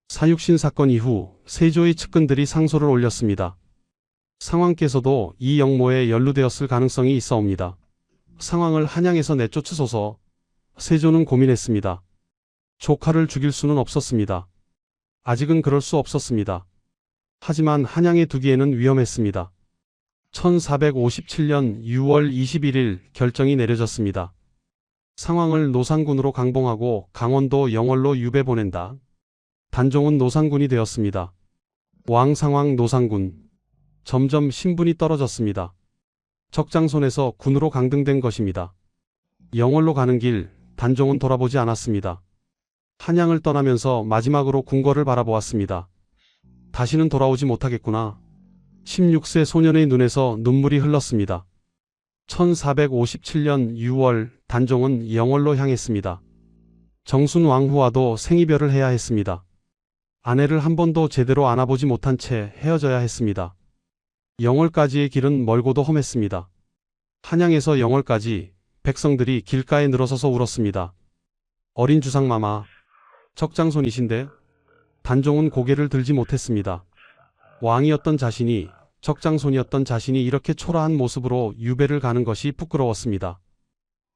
사육신 사건 이후 세조의 측근들이 상소를 올렸습니다. 상왕께서도 이 영모에 연루되었을 가능성이 있어옵니다. 상왕을 한양에서 내쫓으소서. 세조는 고민했습니다. 조카를 죽일 수는 없었습니다. 아직은 그럴 수 없었습니다. 하지만 한양에 두기에는 위험했습니다. 1457년 6월 21일 결정이 내려졌습니다. 상왕을 노상군으로 강봉하고 강원도 영월로 유배 보낸다. 단종은 노상군이 되었습니다. 왕상왕 노상군. 점점 신분이 떨어졌습니다. 적장손에서 군으로 강등된 것입니다. 영월로 가는 길 단종은 돌아보지 않았습니다. 한양을 떠나면서 마지막으로 궁궐을 바라보았습니다. 다시는 돌아오지 못하겠구나. 16세 소년의 눈에서 눈물이 흘렀습니다. 1457년 6월 단종은 영월로 향했습니다. 정순 왕후와도 생이별을 해야 했습니다. 아내를 한 번도 제대로 안아보지 못한 채 헤어져야 했습니다. 영월까지의 길은 멀고도 험했습니다. 한양에서 영월까지 백성들이 길가에 늘어서서 울었습니다. 어린 주상마마, 적장손이신데? 단종은 고개를 들지 못했습니다. 왕이었던 자신이, 적장손이었던 자신이 이렇게 초라한 모습으로 유배를 가는 것이 부끄러웠습니다.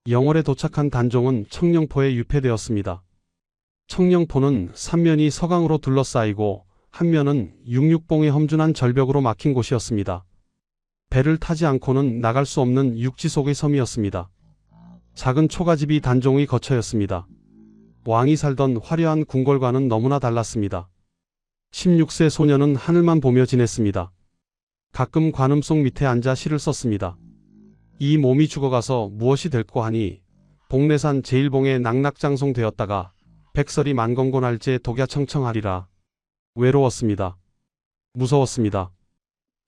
영월에 도착한 단종은 청령포에 유폐되었습니다. 청령포는 3면이 서강으로 둘러싸이고 한 면은 육육봉에 험준한 절벽으로 막힌 곳이었습니다. 배를 타지 않고는 나갈 수 없는 육지 속의 섬이었습니다. 작은 초가집이 단종의 거처였습니다. 왕이 살던 화려한 궁궐과는 너무나 달랐습니다. 16세 소녀는 하늘만 보며 지냈습니다. 가끔 관음속 밑에 앉아 시를 썼습니다. 이 몸이 죽어가서 무엇이 될꼬 하니 복내산 제일봉에 낙낙장송되었다가 백설이 만건곤할제 독야청청하리라. 외로웠습니다. 무서웠습니다.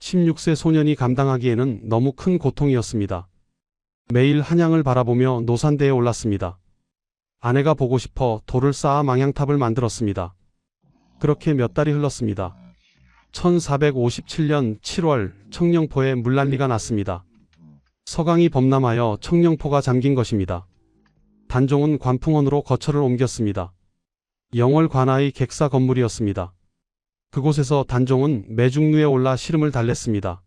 16세 소년이 감당하기에는 너무 큰 고통이었습니다. 매일 한양을 바라보며 노산대에 올랐습니다. 아내가 보고 싶어 돌을 쌓아 망향탑을 만들었습니다. 그렇게 몇 달이 흘렀습니다. 1457년 7월 청령포에 물난리가 났습니다. 서강이 범람하여 청령포가 잠긴 것입니다. 단종은 관풍원으로 거처를 옮겼습니다. 영월 관하의 객사 건물이었습니다. 그곳에서 단종은 매중루에 올라 시름을 달랬습니다.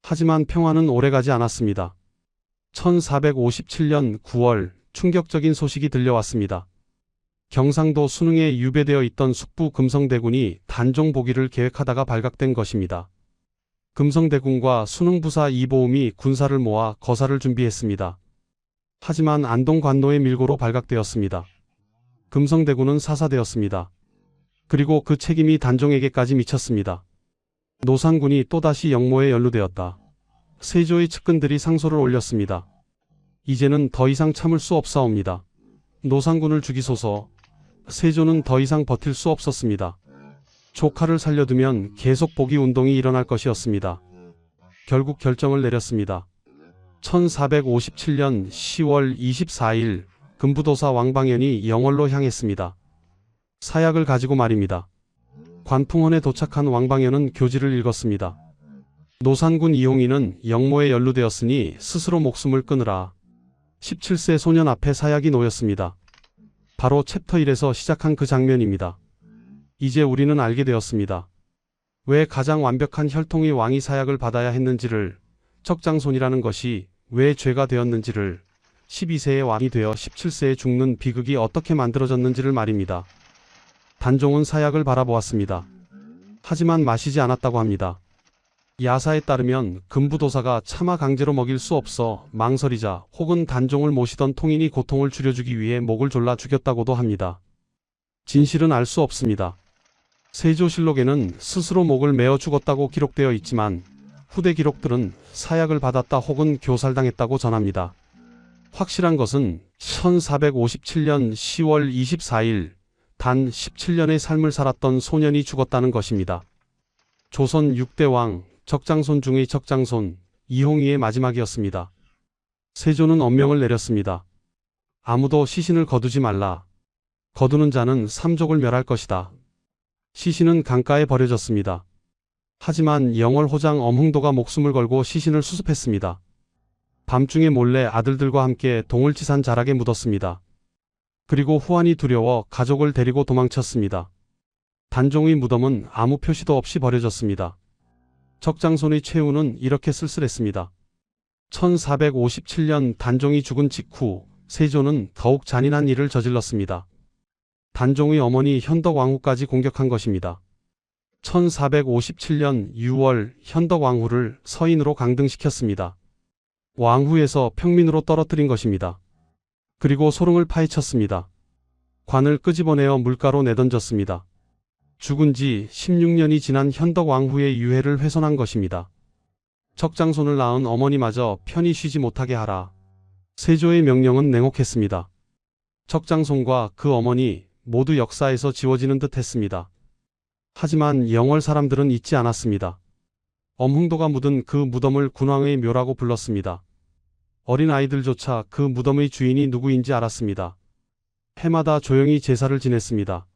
하지만 평화는 오래가지 않았습니다. 1457년 9월 충격적인 소식이 들려왔습니다. 경상도 순흥에 유배되어 있던 숙부 금성대군이 단종 복위를 계획하다가 발각된 것입니다. 금성대군과 순흥부사 이보음이 군사를 모아 거사를 준비했습니다. 하지만 안동 관노의 밀고로 발각되었습니다. 금성대군은 사사되었습니다. 그리고 그 책임이 단종에게까지 미쳤습니다. 노산군이 또다시 영모에 연루되었다. 세조의 측근들이 상소를 올렸습니다. 이제는 더 이상 참을 수 없사옵니다. 노산군을 죽이소서. 세조는 더 이상 버틸 수 없었습니다. 조카를 살려두면 계속 복위 운동이 일어날 것이었습니다. 결국 결정을 내렸습니다. 1457년 10월 24일 금부도사 왕방연이 영월로 향했습니다. 사약을 가지고 말입니다. 관풍원에 도착한 왕방연은 교지를 읽었습니다. 노산군 이홍이는 영모에 연루되었으니 스스로 목숨을 끊으라. 17세 소년 앞에 사약이 놓였습니다. 바로 챕터 1에서 시작한 그 장면입니다. 이제 우리는 알게 되었습니다. 왜 가장 완벽한 혈통의 왕이 사약을 받아야 했는지를, 척장손이라는 것이 왜 죄가 되었는지를, 12세의 왕이 되어 17세에 죽는 비극이 어떻게 만들어졌는지를 말입니다. 단종은 사약을 바라보았습니다. 하지만 마시지 않았다고 합니다. 야사에 따르면 금부도사가 차마 강제로 먹일 수 없어 망설이자 혹은 단종을 모시던 통인이 고통을 줄여주기 위해 목을 졸라 죽였다고도 합니다. 진실은 알 수 없습니다. 세조실록에는 스스로 목을 메어 죽었다고 기록되어 있지만 후대 기록들은 사약을 받았다 혹은 교살당했다고 전합니다. 확실한 것은 1457년 10월 24일 단 17년의 삶을 살았던 소년이 죽었다는 것입니다. 조선 6대 왕 적장손 중의 적장손 이홍이의 마지막이었습니다. 세조는 엄명을 내렸습니다. 아무도 시신을 거두지 말라. 거두는 자는 삼족을 멸할 것이다. 시신은 강가에 버려졌습니다. 하지만 영월 호장 엄흥도가 목숨을 걸고 시신을 수습했습니다. 밤중에 몰래 아들들과 함께 동을지산 자락에 묻었습니다. 그리고 후환이 두려워 가족을 데리고 도망쳤습니다. 단종의 무덤은 아무 표시도 없이 버려졌습니다. 적장손의 최후는 이렇게 쓸쓸했습니다. 1457년 단종이 죽은 직후 세조는 더욱 잔인한 일을 저질렀습니다. 단종의 어머니 현덕왕후까지 공격한 것입니다. 1457년 6월 현덕왕후를 서인으로 강등시켰습니다. 왕후에서 평민으로 떨어뜨린 것입니다. 그리고 소릉을 파헤쳤습니다. 관을 끄집어내어 물가로 내던졌습니다. 죽은 지 16년이 지난 현덕왕후의 유해를 훼손한 것입니다. 적장손을 낳은 어머니마저 편히 쉬지 못하게 하라. 세조의 명령은 냉혹했습니다. 적장손과 그 어머니 모두 역사에서 지워지는 듯 했습니다. 하지만 영월 사람들은 잊지 않았습니다. 엄흥도가 묻은 그 무덤을 군왕의 묘라고 불렀습니다. 어린 아이들조차 그 무덤의 주인이 누구인지 알았습니다. 해마다 조용히 제사를 지냈습니다.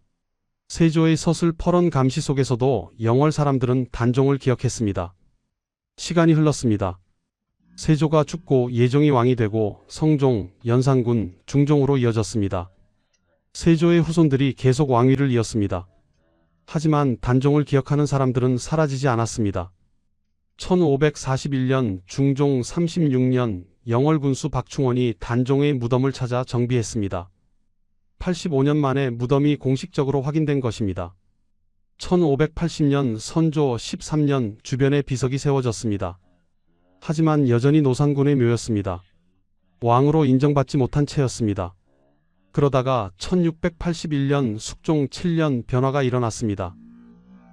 세조의 서슬 퍼런 감시 속에서도 영월 사람들은 단종을 기억했습니다. 시간이 흘렀습니다. 세조가 죽고 예종이 왕이 되고 성종, 연산군, 중종으로 이어졌습니다. 세조의 후손들이 계속 왕위를 이었습니다. 하지만 단종을 기억하는 사람들은 사라지지 않았습니다. 1541년 중종 36년 영월군수 박충원이 단종의 무덤을 찾아 정비했습니다. 85년 만에 무덤이 공식적으로 확인된 것입니다. 1580년 선조 13년 주변에 비석이 세워졌습니다. 하지만 여전히 노산군의 묘였습니다. 왕으로 인정받지 못한 채였습니다. 그러다가 1681년 숙종 7년 변화가 일어났습니다.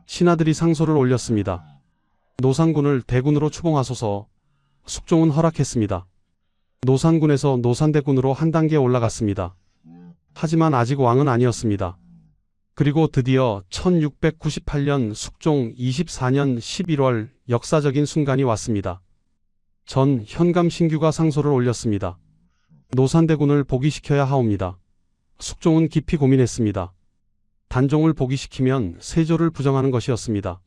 신하들이 상소를 올렸습니다. 노산군을 대군으로 추봉하소서. 숙종은 허락했습니다. 노산군에서 노산대군으로 한 단계 올라갔습니다. 하지만 아직 왕은 아니었습니다. 그리고 드디어 1698년 숙종 24년 11월 역사적인 순간이 왔습니다. 전 현감 신규가 상소를 올렸습니다. 노산대군을 복위시켜야 하옵니다. 숙종은 깊이 고민했습니다. 단종을 복위시키면 세조를 부정하는 것이었습니다.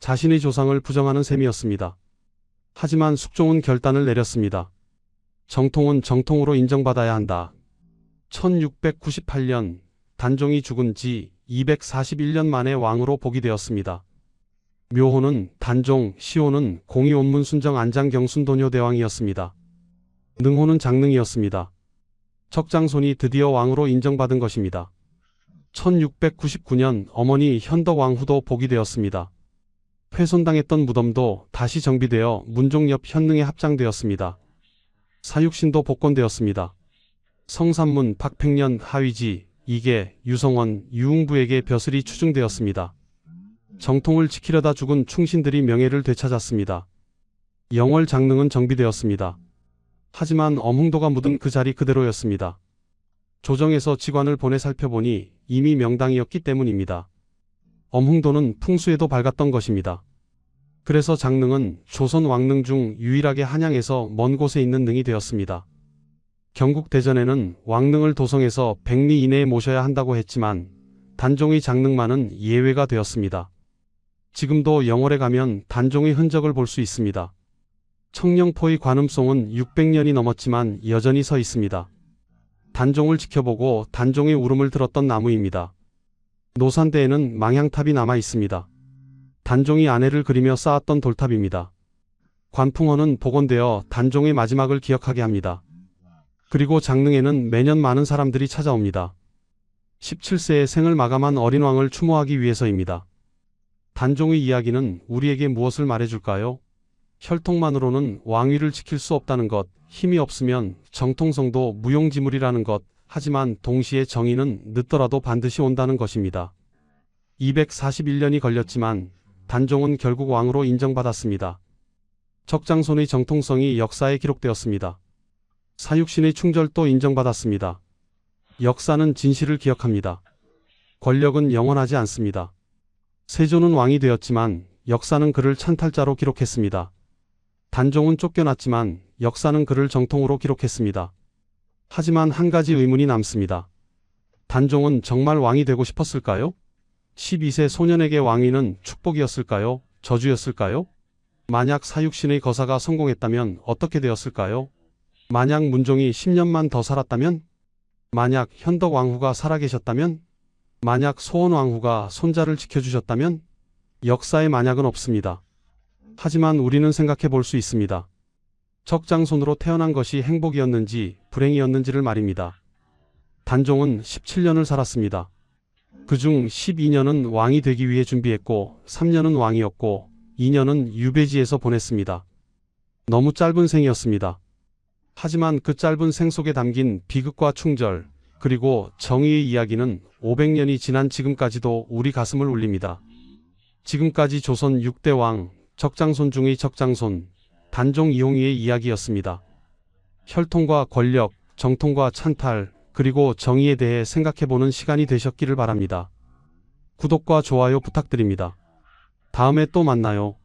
자신의 조상을 부정하는 셈이었습니다. 하지만 숙종은 결단을 내렸습니다. 정통은 정통으로 인정받아야 한다. 1698년 단종이 죽은 지 241년 만에 왕으로 복위되었습니다. 묘호는 단종, 시호는 공의원문순정 안장경순도뇨대왕이었습니다. 능호는 장능이었습니다. 적장손이 드디어 왕으로 인정받은 것입니다. 1699년 어머니 현덕왕후도 복위되었습니다. 훼손당했던 무덤도 다시 정비되어 문종 옆 현능에 합장되었습니다. 사육신도 복권되었습니다. 성산문, 박팽년, 하위지, 이계, 유성원, 유웅부에게 벼슬이 추증되었습니다. 정통을 지키려다 죽은 충신들이 명예를 되찾았습니다. 영월 장릉은 정비되었습니다. 하지만 엄흥도가 묻은 그 자리 그대로였습니다. 조정에서 직관을 보내 살펴보니 이미 명당이었기 때문입니다. 엄흥도는 풍수에도 밝았던 것입니다. 그래서 장릉은 조선 왕릉 중 유일하게 한양에서 먼 곳에 있는 능이 되었습니다. 경국대전에는 왕릉을 도성에서 100리 이내에 모셔야 한다고 했지만 단종의 장릉만은 예외가 되었습니다. 지금도 영월에 가면 단종의 흔적을 볼 수 있습니다. 청령포의 관음송은 600년이 넘었지만 여전히 서 있습니다. 단종을 지켜보고 단종의 울음을 들었던 나무입니다. 노산대에는 망향탑이 남아 있습니다. 단종이 아내를 그리며 쌓았던 돌탑입니다. 관풍허는 복원되어 단종의 마지막을 기억하게 합니다. 그리고 장릉에는 매년 많은 사람들이 찾아옵니다. 17세의 생을 마감한 어린 왕을 추모하기 위해서입니다. 단종의 이야기는 우리에게 무엇을 말해줄까요? 혈통만으로는 왕위를 지킬 수 없다는 것, 힘이 없으면 정통성도 무용지물이라는 것, 하지만 동시에 정의는 늦더라도 반드시 온다는 것입니다. 241년이 걸렸지만 단종은 결국 왕으로 인정받았습니다. 적장손의 정통성이 역사에 기록되었습니다. 사육신의 충절도 인정받았습니다. 역사는 진실을 기억합니다. 권력은 영원하지 않습니다. 세조는 왕이 되었지만 역사는 그를 찬탈자로 기록했습니다. 단종은 쫓겨났지만 역사는 그를 정통으로 기록했습니다. 하지만 한 가지 의문이 남습니다. 단종은 정말 왕이 되고 싶었을까요? 12세 소년에게 왕위는 축복이었을까요? 저주였을까요? 만약 사육신의 거사가 성공했다면 어떻게 되었을까요? 만약 문종이 10년만 더 살았다면? 만약 현덕왕후가 살아계셨다면? 만약 소원왕후가 손자를 지켜주셨다면? 역사에 만약은 없습니다. 하지만 우리는 생각해 볼 수 있습니다. 적장손으로 태어난 것이 행복이었는지 불행이었는지를 말입니다. 단종은 17년을 살았습니다. 그중 12년은 왕이 되기 위해 준비했고 3년은 왕이었고 2년은 유배지에서 보냈습니다. 너무 짧은 생이었습니다. 하지만 그 짧은 생 속에 담긴 비극과 충절, 그리고 정의의 이야기는 500년이 지난 지금까지도 우리 가슴을 울립니다. 지금까지 조선 6대 왕, 적장손 중의 적장손, 단종 이홍이의 이야기였습니다. 혈통과 권력, 정통과 찬탈, 그리고 정의에 대해 생각해보는 시간이 되셨기를 바랍니다. 구독과 좋아요 부탁드립니다. 다음에 또 만나요.